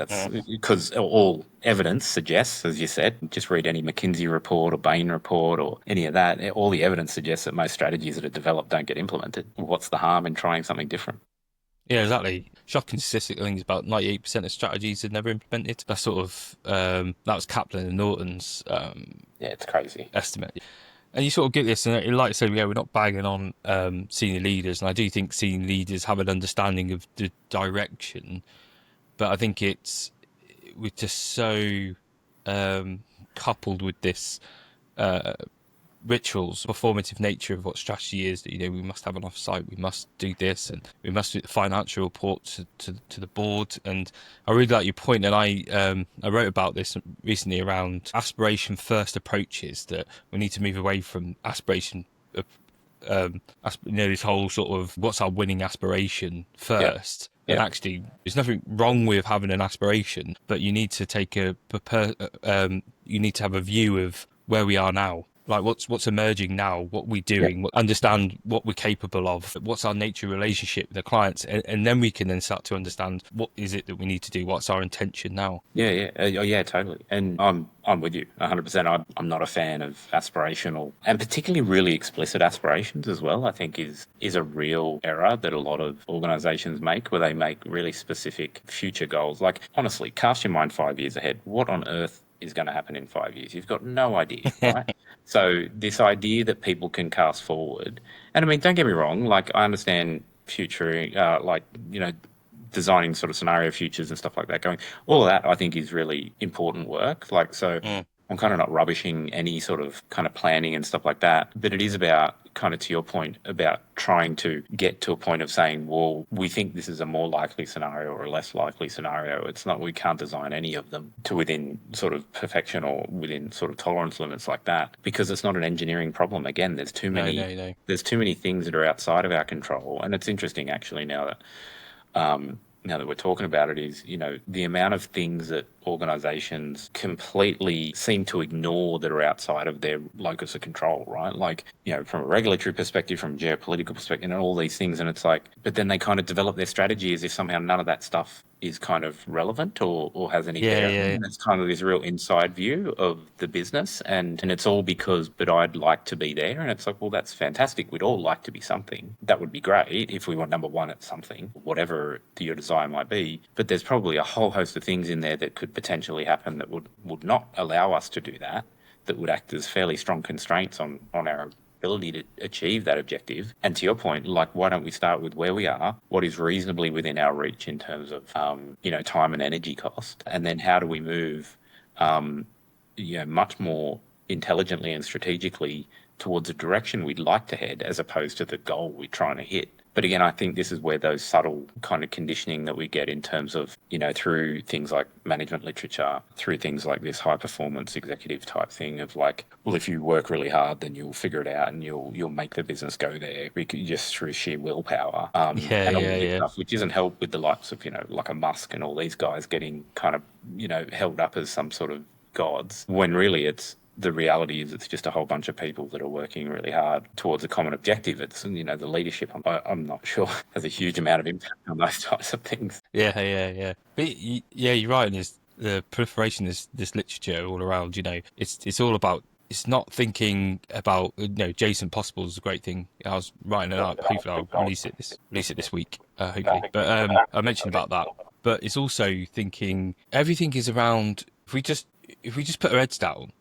because all evidence suggests, as you said, just read any McKinsey report or Bain report or any of that. All the evidence suggests that most strategies that are developed don't get implemented. What's the harm in trying something different? Yeah, exactly. Shocking statistic. I think it's about 98% of strategies are never implemented. That's sort of that was Kaplan and Norton's it's crazy estimate. And you sort of get this, and like I said, we're not bagging on senior leaders, and I do think senior leaders have an understanding of the direction, but I think we're just so coupled with this rituals, performative nature of what strategy is, that we must have an off-site, we must do this, and we must do the financial report to the board. And I really like your point, and I wrote about this recently around aspiration first approaches, that we need to move away from aspiration this whole sort of what's our winning aspiration first. And actually, there's nothing wrong with having an aspiration, but you need to take you need to have a view of where we are now. like what's emerging now, what we're Yeah. doing, understand what we're capable of, what's our nature relationship with the clients, and then we can then start to understand what is it that we need to do, what's our intention now. Yeah. Oh, yeah, totally. And I'm with you 100%. I'm not a fan of aspirational, and particularly really explicit aspirations as well. I think is a real error that a lot of organizations make, where they make really specific future goals. Like, honestly, cast your mind 5 years ahead. What on earth is going to happen in 5 years? You've got no idea, right? So this idea that people can cast forward, and I mean, don't get me wrong, like I understand future, like, designing sort of scenario futures and stuff like that going, all of that I think is really important work. Like, so Mm. I'm kind of not rubbishing any sort of kind of planning and stuff like that, but it is about, kind of to your point, about trying to get to a point of saying, well, we think this is a more likely scenario or a less likely scenario. It's not, we can't design any of them to within sort of perfection or within sort of tolerance limits like that, because it's not an engineering problem. Again, there's too No, many no. there's too many things that are outside of our control. And it's interesting actually now that we're talking about it, is, the amount of things that organizations completely seem to ignore that are outside of their locus of control, right? Like, from a regulatory perspective, from a geopolitical perspective, and all these things. And it's like, but then they kind of develop their strategy as if somehow none of that stuff is kind of relevant or has any Yeah, bearing. yeah. And it's kind of this real inside view of the business. And it's all because, but I'd like to be there. And it's like, well, that's fantastic. We'd all like to be something. That would be great if we were number one at something, whatever your desire might be. But there's probably a whole host of things in there that could potentially happen that would not allow us to do that, that would act as fairly strong constraints on our ability to achieve that objective. And to your point, like, why don't we start with where we are, what is reasonably within our reach in terms of, time and energy cost, and then how do we move, much more intelligently and strategically towards a direction we'd like to head, as opposed to the goal we're trying to hit. But again, I think this is where those subtle kind of conditioning that we get in terms of, through things like management literature, through things like this high performance executive type thing of like, well, if you work really hard, then you'll figure it out and you'll make the business go there, because just through sheer willpower. Yeah, And all of this yeah. stuff, which isn't helped with the likes of, like a Musk and all these guys getting kind of, held up as some sort of gods, when really the reality is it's just a whole bunch of people that are working really hard towards a common objective. It's, the leadership, I'm not sure, has a huge amount of impact on those types of things. Yeah. But yeah, you're right. And there's the proliferation of this literature all around. It's all about. It's not thinking about. Jason Possible is a great thing. I was writing it up. Hopefully, I'll release it this week. Hopefully, but I mentioned about that. But it's also thinking everything is around. If we just put our heads down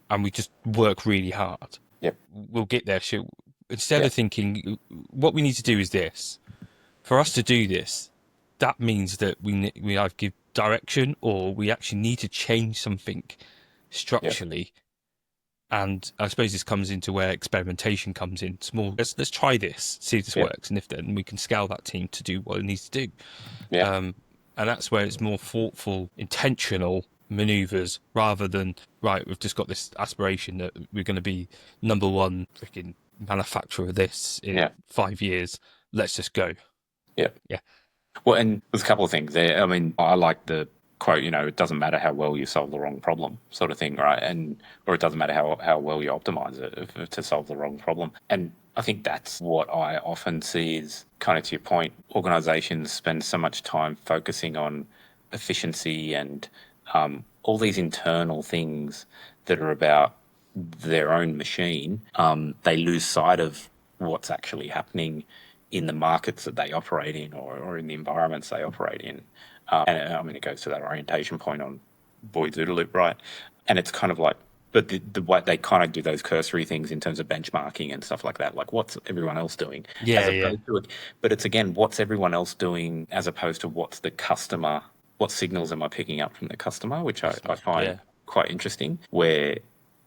and we just work really hard, Yep. we'll get there. Instead of thinking what we need to do is this. For us to do this, that means that we either give direction or we actually need to change something structurally. And I suppose this comes into where experimentation comes in. Small. Let's try this, see if this works, and if then we can scale that team to do what it needs to do. Yeah. And that's where it's more thoughtful, intentional maneuvers rather than, right, we've just got this aspiration that we're going to be number one freaking manufacturer of this in 5 years. Let's just go. Yeah. Well, and there's a couple of things there. I mean, I like the quote, it doesn't matter how well you solve the wrong problem, sort of thing, right? Or it doesn't matter how well you optimize it to solve the wrong problem. And I think that's what I often see is, kind of to your point, organizations spend so much time focusing on efficiency and all these internal things that are about their own machine. They lose sight of what's actually happening in the markets that they operate in, or in the environments they operate in. And I mean, it goes to that orientation point on Boyd's OODA loop, right? And it's kind of like, but the way they kind of do those cursory things in terms of benchmarking and stuff like that, like what's everyone else doing? To it. But it's, again, what's everyone else doing as opposed to what's the customer, what signals am I picking up from the customer, which I find quite interesting, where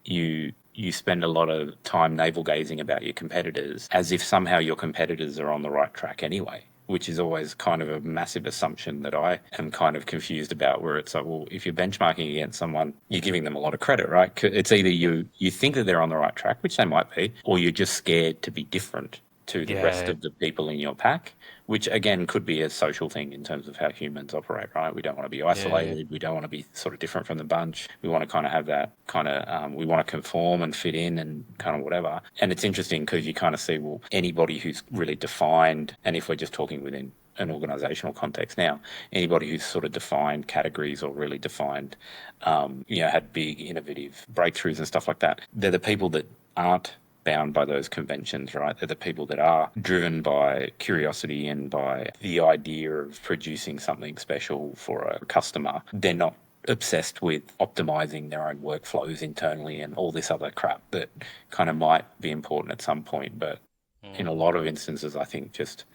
you spend a lot of time navel gazing about your competitors as if somehow your competitors are on the right track anyway, which is always kind of a massive assumption that I am kind of confused about, where it's like, well, if you're benchmarking against someone, you're giving them a lot of credit, right? It's either you think that they're on the right track, which they might be, or you're just scared to be different to the rest Yeah, of the people in your pack, which again could be a social thing in terms of how humans operate, right? We don't want to be yeah, isolated. We don't want to be sort of different from the bunch. We want to kind of have that kind of, we want to conform and fit in and kind of whatever. And it's interesting because you kind of see, well, anybody who's really defined, and if we're just talking within an organizational context now, anybody who's sort of defined categories or really defined, had big innovative breakthroughs and stuff like that, they're the people that aren't bound by those conventions, right? They're the people that are driven by curiosity and by the idea of producing something special for a customer. They're not obsessed with optimizing their own workflows internally and all this other crap that kind of might be important at some point, but in a lot of instances, I think just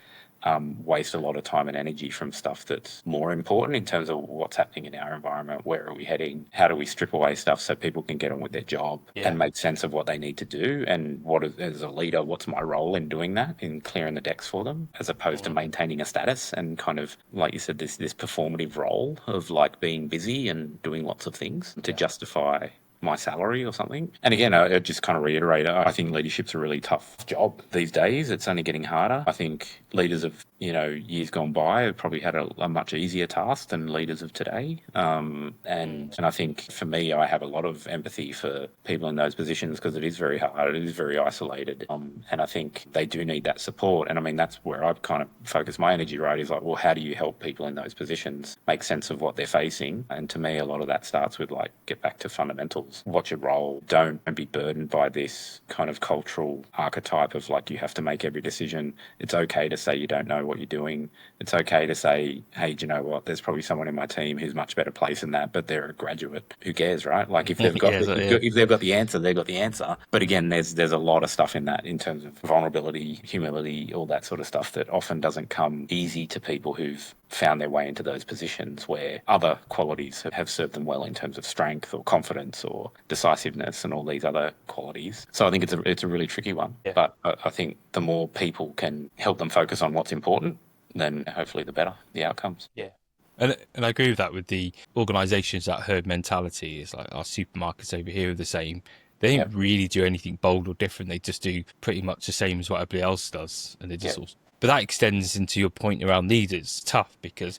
waste a lot of time and energy from stuff that's more important in terms of what's happening in our environment. Where are we heading? How do we strip away stuff so people can get on with their job and make sense of what they need to do? And as a leader, what's my role in doing that, in clearing the decks for them, as opposed to maintaining a status and kind of, like you said, this performative role of like being busy and doing lots of things to justify my salary or something. And again, I just kind of reiterate, I think leadership's a really tough job these days. It's only getting harder. I think leaders of, years gone by have probably had a much easier task than leaders of today. And I think for me, I have a lot of empathy for people in those positions because it is very hard. It is very isolated. And I think they do need that support. And I mean, that's where I've kind of focused my energy, right? Is like, well, how do you help people in those positions make sense of what they're facing? And to me, a lot of that starts with like, get back to fundamentals. What's your role? Don't be burdened by this kind of cultural archetype of like, you have to make every decision. It's okay to say you don't know what you're doing. It's okay to say, hey, do you know what? There's probably someone in my team who's much better placed than that, but they're a graduate. Who cares, right? Like if they've got if they've got the answer, they've got the answer. But again, there's a lot of stuff in that in terms of vulnerability, humility, all that sort of stuff that often doesn't come easy to people who've found their way into those positions where other qualities have served them well in terms of strength or confidence or decisiveness and all these other qualities. So I think it's a really tricky one. Yeah. But I think the more people can help them focus on what's important, then hopefully the better the outcomes. Yeah. And I agree with that with the organisations that herd mentality. Is like our supermarkets over here are the same. They don't really do anything bold or different. They just do pretty much the same as what everybody else does. And they just but that extends into your point around leaders. It's tough because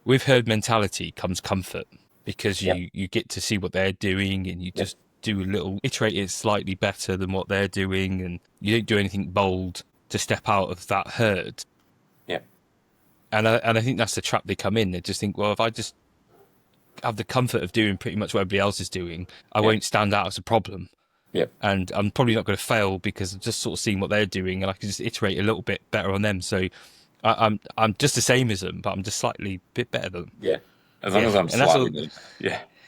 with herd mentality comes comfort because you get to see what they're doing and you just do a little, iterate it slightly better than what they're doing, and you don't do anything bold to step out of that herd. Yeah. And I think that's the trap they come in. They just think, well, if I just have the comfort of doing pretty much what everybody else is doing, I won't stand out as a problem. Yeah. And I'm probably not going to fail because I've just sort of seen what they're doing and I can just iterate a little bit better on them. So I'm just the same as them, but I'm just slightly bit better than them. Yeah. As long as I'm slightly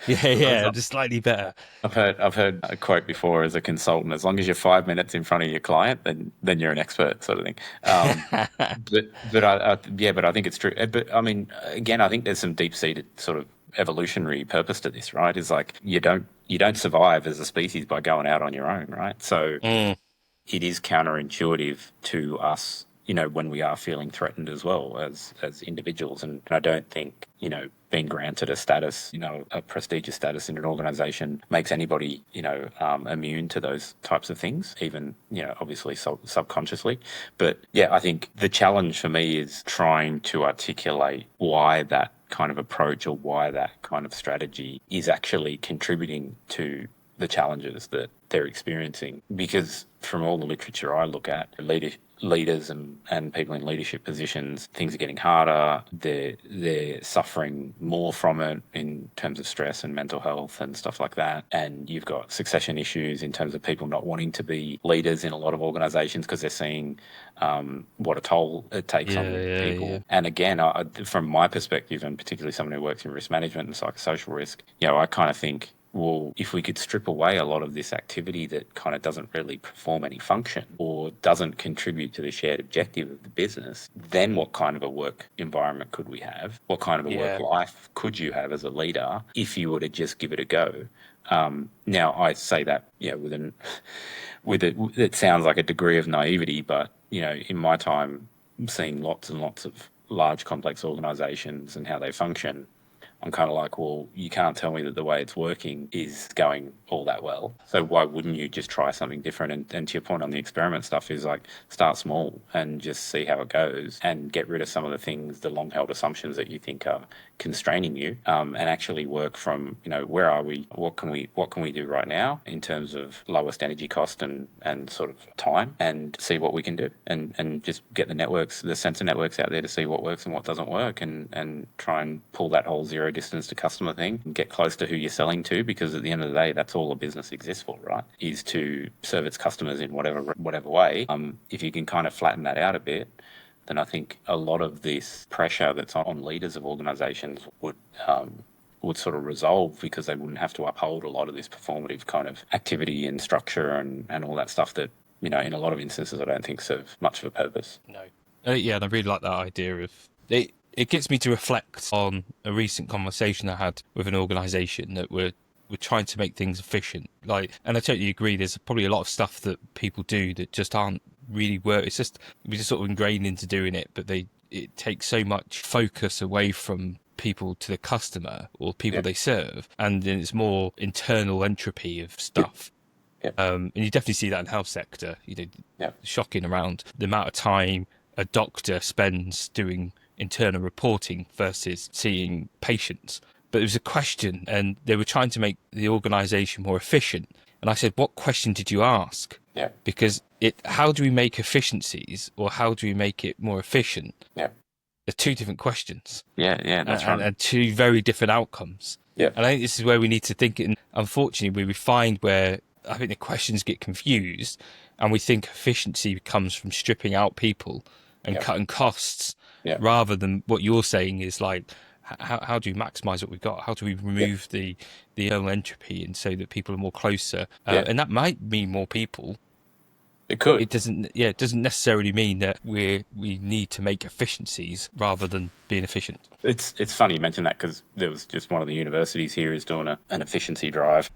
Yeah, just slightly better. I've heard a quote before as a consultant: as long as you're 5 minutes in front of your client, then you're an expert, sort of thing. But I think it's true. But I mean, again, I think there's some deep-seated sort of evolutionary purpose to this, right? Is like you don't survive as a species by going out on your own, right? So it is counterintuitive to us, when we are feeling threatened as well as individuals. And I don't think, being granted a status, a prestigious status in an organization makes anybody, immune to those types of things, even, obviously subconsciously. But yeah, I think the challenge for me is trying to articulate why that kind of approach or why that kind of strategy is actually contributing to the challenges that they're experiencing. Because from all the literature I look at, leaders and people in leadership positions, things are getting harder. They're suffering more from it in terms of stress and mental health and stuff like that. And you've got succession issues in terms of people not wanting to be leaders in a lot of organizations because they're seeing what a toll it takes on people. Yeah. And again, from my perspective, and particularly someone who works in risk management and psychosocial risk, I kind of think, well, if we could strip away a lot of this activity that kind of doesn't really perform any function or doesn't contribute to the shared objective of the business, then what kind of a work environment could we have? What kind of a work life could you have as a leader if you were to just give it a go? Now, I say that, it sounds like a degree of naivety, but, in my time seeing lots and lots of large complex organizations and how they function, I'm kind of like, well, you can't tell me that the way it's working is going all that well. So why wouldn't you just try something different? And to your point on the experiment stuff is like, start small and just see how it goes and get rid of some of the things, the long held assumptions that you think are constraining you, and actually work from, where are we? What can we do right now in terms of lowest energy cost and sort of time, and see what we can do, and just get the sensor networks out there to see what works and what doesn't work, and try and pull that whole zero distance to customer thing and get close to who you're selling to, because at the end of the day, that's all a business exists for, right? Is to serve its customers in whatever way. If you can kind of flatten that out a bit, then I think a lot of this pressure that's on leaders of organisations would sort of resolve, because they wouldn't have to uphold a lot of this performative kind of activity and structure and all that stuff that, in a lot of instances, I don't think serve much of a purpose. No. Yeah, and I really like that idea of it. It gets me to reflect on a recent conversation I had with an organisation that we're trying to make things efficient. And I totally agree. There's probably a lot of stuff that people do that just aren't really work. It's just we're just sort of ingrained into doing it, but it takes so much focus away from people to the customer or people they serve, and then it's more internal entropy of stuff. And you definitely see that in the health sector. Shocking around the amount of time a doctor spends doing internal reporting versus seeing patients. But it was a question, and they were trying to make the organisation more efficient. And I said, what question did you ask? Yeah. Because how do we make efficiencies, or how do we make it more efficient? Yeah. They're two different questions. Yeah, that's right. And two very different outcomes. Yeah. And I think this is where we need to think. And unfortunately, we find where I think the questions get confused, and we think efficiency comes from stripping out people and cutting costs, rather than what you're saying is like, how do you maximize what we've got? How do we remove the internal entropy, and so that people are more closer? And that might mean more people. It could. It doesn't. Yeah, it doesn't necessarily mean that we need to make efficiencies rather than being efficient. It's funny you mention that, because there was just one of the universities here is doing an efficiency drive.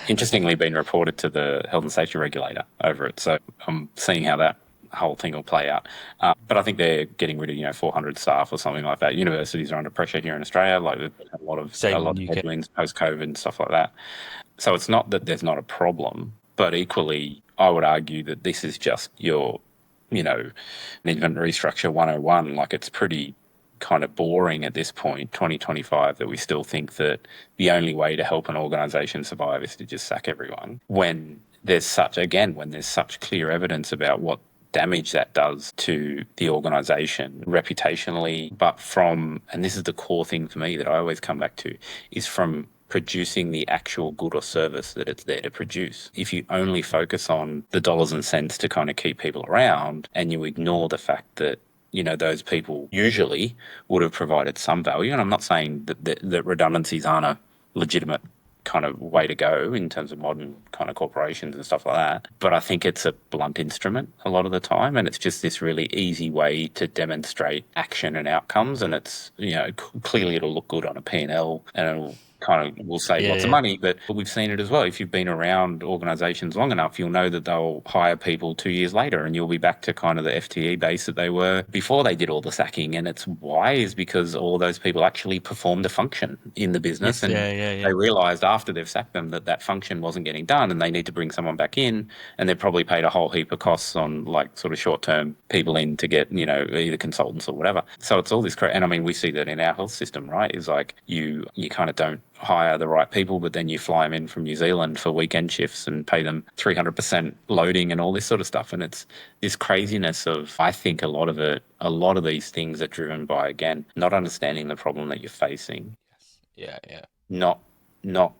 Interestingly, been reported to the health and safety regulator over it. So I'm seeing how that whole thing will play out. But I think they're getting rid of 400 staff or something like that. Universities are under pressure here in Australia. Like, there's a lot of headwinds post-COVID and stuff like that. So it's not that there's not a problem, but equally, I would argue that this is just your, management restructure 101. Like, it's pretty kind of boring at this point, 2025, that we still think that the only way to help an organisation survive is to just sack everyone. When there's such clear evidence about what damage that does to the organisation reputationally, and this is the core thing for me that I always come back to, is from producing the actual good or service that it's there to produce. If you only focus on the dollars and cents to kind of keep people around, and you ignore the fact that, those people usually would have provided some value, and I'm not saying that redundancies aren't a legitimate kind of way to go in terms of modern kind of corporations and stuff like that, but I think it's a blunt instrument a lot of the time, and it's just this really easy way to demonstrate action and outcomes, and it's, clearly it'll look good on a P&L, and we'll save lots of money, but we've seen it as well. If you've been around organisations long enough, you'll know that they'll hire people 2 years later, and you'll be back to kind of the FTE base that they were before they did all the sacking. And it's why is because all those people actually performed a function in the business, and they realised after they've sacked them that function wasn't getting done, and they need to bring someone back in, and they've probably paid a whole heap of costs on like sort of short-term people in to get, either consultants or whatever. So it's all this and I mean, we see that in our health system, right? Is like you kind of don't hire the right people, but then you fly them in from New Zealand for weekend shifts and pay them 300% loading and all this sort of stuff. And it's this craziness of, I think a lot of these things are driven by, again, not understanding the problem that you're facing. Yeah.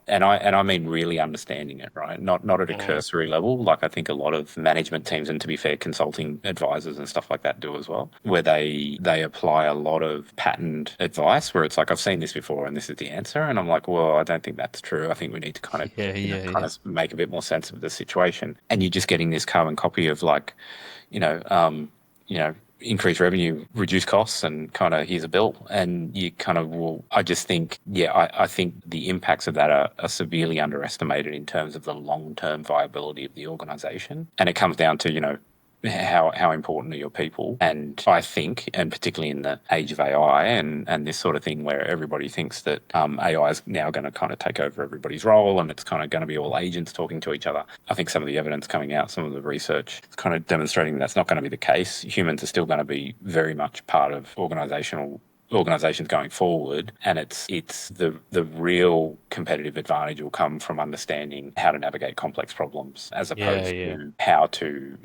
And I mean really understanding it, right? Not at a cursory level. Like, I think a lot of management teams, and to be fair, consulting advisors and stuff like that do as well, where they apply a lot of patterned advice where it's like, I've seen this before and this is the answer. And I'm like, well, I don't think that's true. I think we need to kind of make a bit more sense of the situation. And you're just getting this carbon copy of like, increase revenue, reduce costs, and kind of here's a bill. And you kind of will, I just think, I think the impacts of that are severely underestimated in terms of the long-term viability of the organisation. And it comes down to, how important are your people? And I think, and particularly in the age of AI and this sort of thing where everybody thinks that AI is now going to kind of take over everybody's role and it's kind of going to be all agents talking to each other. I think some of the evidence coming out, some of the research is kind of demonstrating that's not going to be the case. Humans are still going to be very much part of organizations going forward, and it's the real competitive advantage will come from understanding how to navigate complex problems as opposed to how to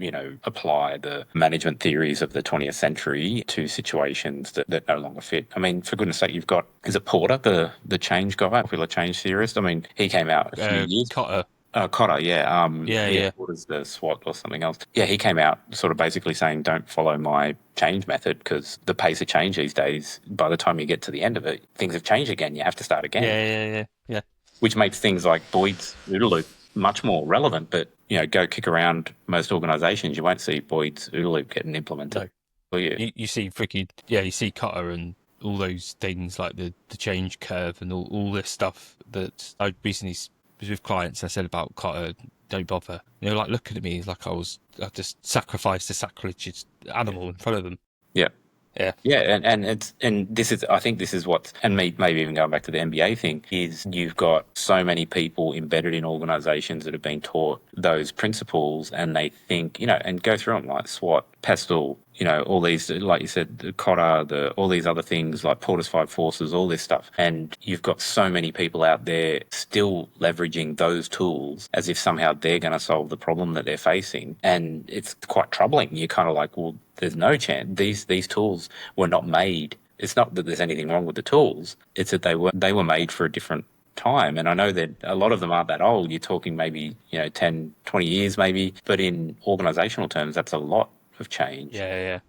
apply the management theories of the 20th century to situations that no longer fit. I mean, for goodness sake, you've got, is it Porter, the change guy, popular change theorist? I mean, he came out a few years. Cotter. Cotter, yeah. Yeah. What is the SWOT or something else? Yeah, he came out sort of basically saying, don't follow my change method because the pace of change these days, by the time you get to the end of it, things have changed again. You have to start again. Yeah. Which makes things like Boyd's OODA loop much more relevant. But, go kick around most organizations, you won't see Boyd's OODA loop getting implemented. No. You see you see Cotter and all those things like the change curve and all this stuff that I recently was with clients. I said about Cotter, don't bother. They're like looking at me like I just sacrificed a sacrilegious animal in front of them. Yeah. Yeah, and this is, I think this is what, and maybe even going back to the MBA thing, is you've got so many people embedded in organisations that have been taught those principles, and they think, and go through them like SWOT, PESTLE, all these, like you said, the Cotter, all these other things like Porter's Five Forces, all this stuff, and you've got so many people out there still leveraging those tools as if somehow they're going to solve the problem that they're facing, and it's quite troubling. You're kind of like, well, there's no chance. These tools were not made. It's not that there's anything wrong with the tools. It's that they were made for a different time. And I know that a lot of them aren't that old. You're talking maybe 10, 20 years maybe. But in organizational terms, that's a lot of change. Yeah.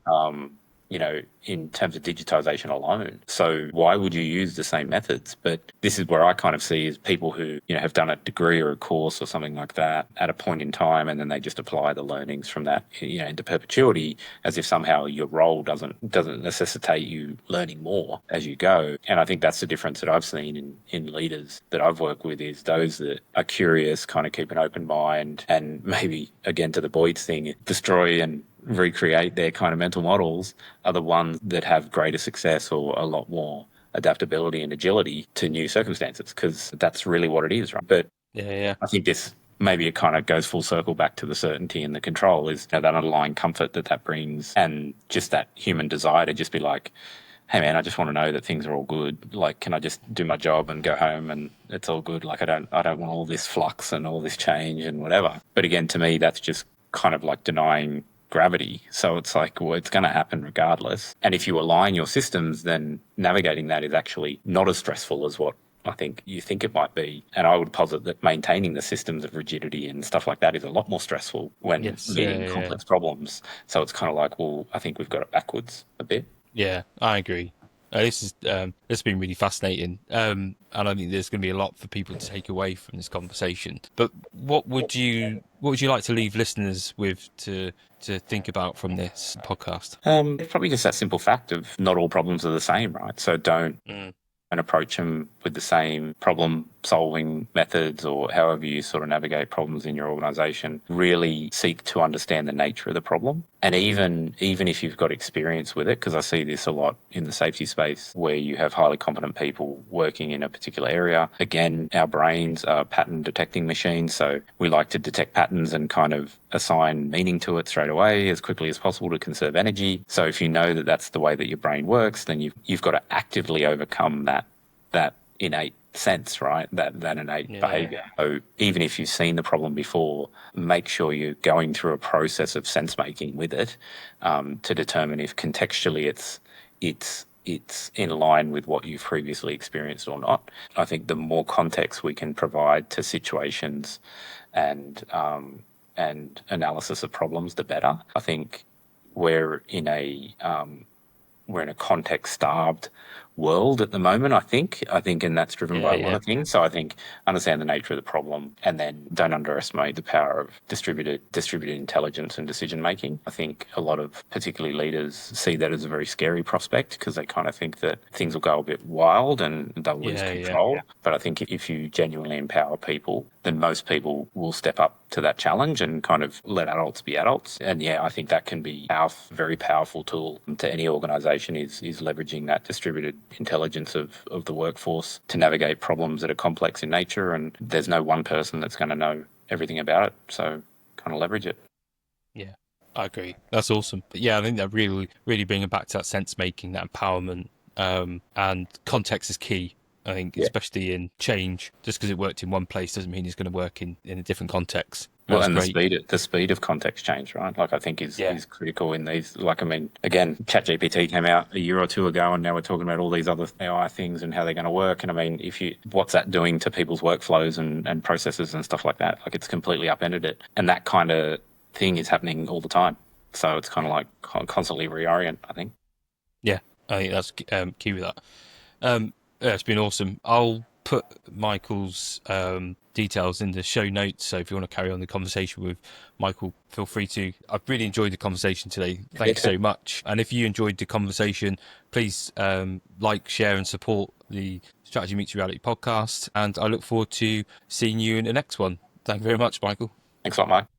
In terms of digitization alone. So why would you use the same methods? But this is where I kind of see is people who, have done a degree or a course or something like that at a point in time, and then they just apply the learnings from that, into perpetuity, as if somehow your role doesn't necessitate you learning more as you go. And I think that's the difference that I've seen in leaders that I've worked with, is those that are curious, kind of keep an open mind, and maybe, again, to the Boyd's thing, destroy and recreate their kind of mental models, are the ones that have greater success or a lot more adaptability and agility to new circumstances, because that's really what it is, right? But I think this, maybe it kind of goes full circle back to the certainty and the control, is that underlying comfort that brings, and just that human desire to just be like, hey man, I just want to know that things are all good. Like, can I just do my job and go home and it's all good? Like, I don't want all this flux and all this change and whatever. But again, to me, that's just kind of like denying gravity. So it's like, well, it's going to happen regardless. And if you align your systems, then navigating that is actually not as stressful as what I think you think it might be. And I would posit that maintaining the systems of rigidity and stuff like that is a lot more stressful when meeting complex problems. So it's kind of like, well, I think we've got it backwards a bit. Yeah, I agree. This has been really fascinating, and I think there's going to be a lot for people to take away from this conversation. But what would you like to leave listeners with to think about from this podcast? Probably just that simple fact of not all problems are the same, right? So don't approach them with the same problem solving methods, or however you sort of navigate problems in your organization. Really seek to understand the nature of the problem. And even if you've got experience with it, because I see this a lot in the safety space where you have highly competent people working in a particular area. Again, our brains are pattern detecting machines, so we like to detect patterns and kind of assign meaning to it straight away as quickly as possible to conserve energy. So if you know that that's the way that your brain works, then you've got to actively overcome that innate sense, right? That innate behavior. So even if you've seen the problem before, make sure you're going through a process of sense making with it, to determine if contextually it's in line with what you've previously experienced or not. I think the more context we can provide to situations and analysis of problems, the better. I think we're in a context starved world at the moment, I think, and that's driven by a lot Yeah. of things. So I think understand the nature of the problem, and then don't underestimate the power of distributed intelligence and decision making. I think a lot of particularly leaders see that as a very scary prospect because they kind of think that things will go a bit wild and they'll lose control. But I think if you genuinely empower people, then most people will step up to that challenge and kind of let adults be adults. And yeah, I think that can be a very powerful tool to any organisation is leveraging that distributed intelligence of the workforce to navigate problems that are complex in nature, and there's no one person that's going to know everything about it, so kind of leverage it. Yeah, I agree. That's awesome. But yeah, I think that really bringing back to that sense making, that empowerment, and context is key. I think, especially in change, just because it worked in one place doesn't mean it's going to work in a different context. Well, That's and great. the speed of context change, right? Like I think is critical in these. Like I mean, again, ChatGPT came out a year or two ago, and now we're talking about all these other AI things and how they're going to work. And I mean, what's that doing to people's workflows and processes and stuff like that? Like it's completely upended it, and that kind of thing is happening all the time. So it's kind of like constantly reorient, I think. Yeah, I think that's key with that. Yeah, it's been awesome. I'll put Michael's details in the show notes, so if you want to carry on the conversation with Michael, feel free to. I've really enjoyed the conversation today. Thanks so much. And if you enjoyed the conversation, please like, share and support the Strategy Meets Reality podcast. And I look forward to seeing you in the next one. Thank you very much, Michael. Thanks a lot, Mike.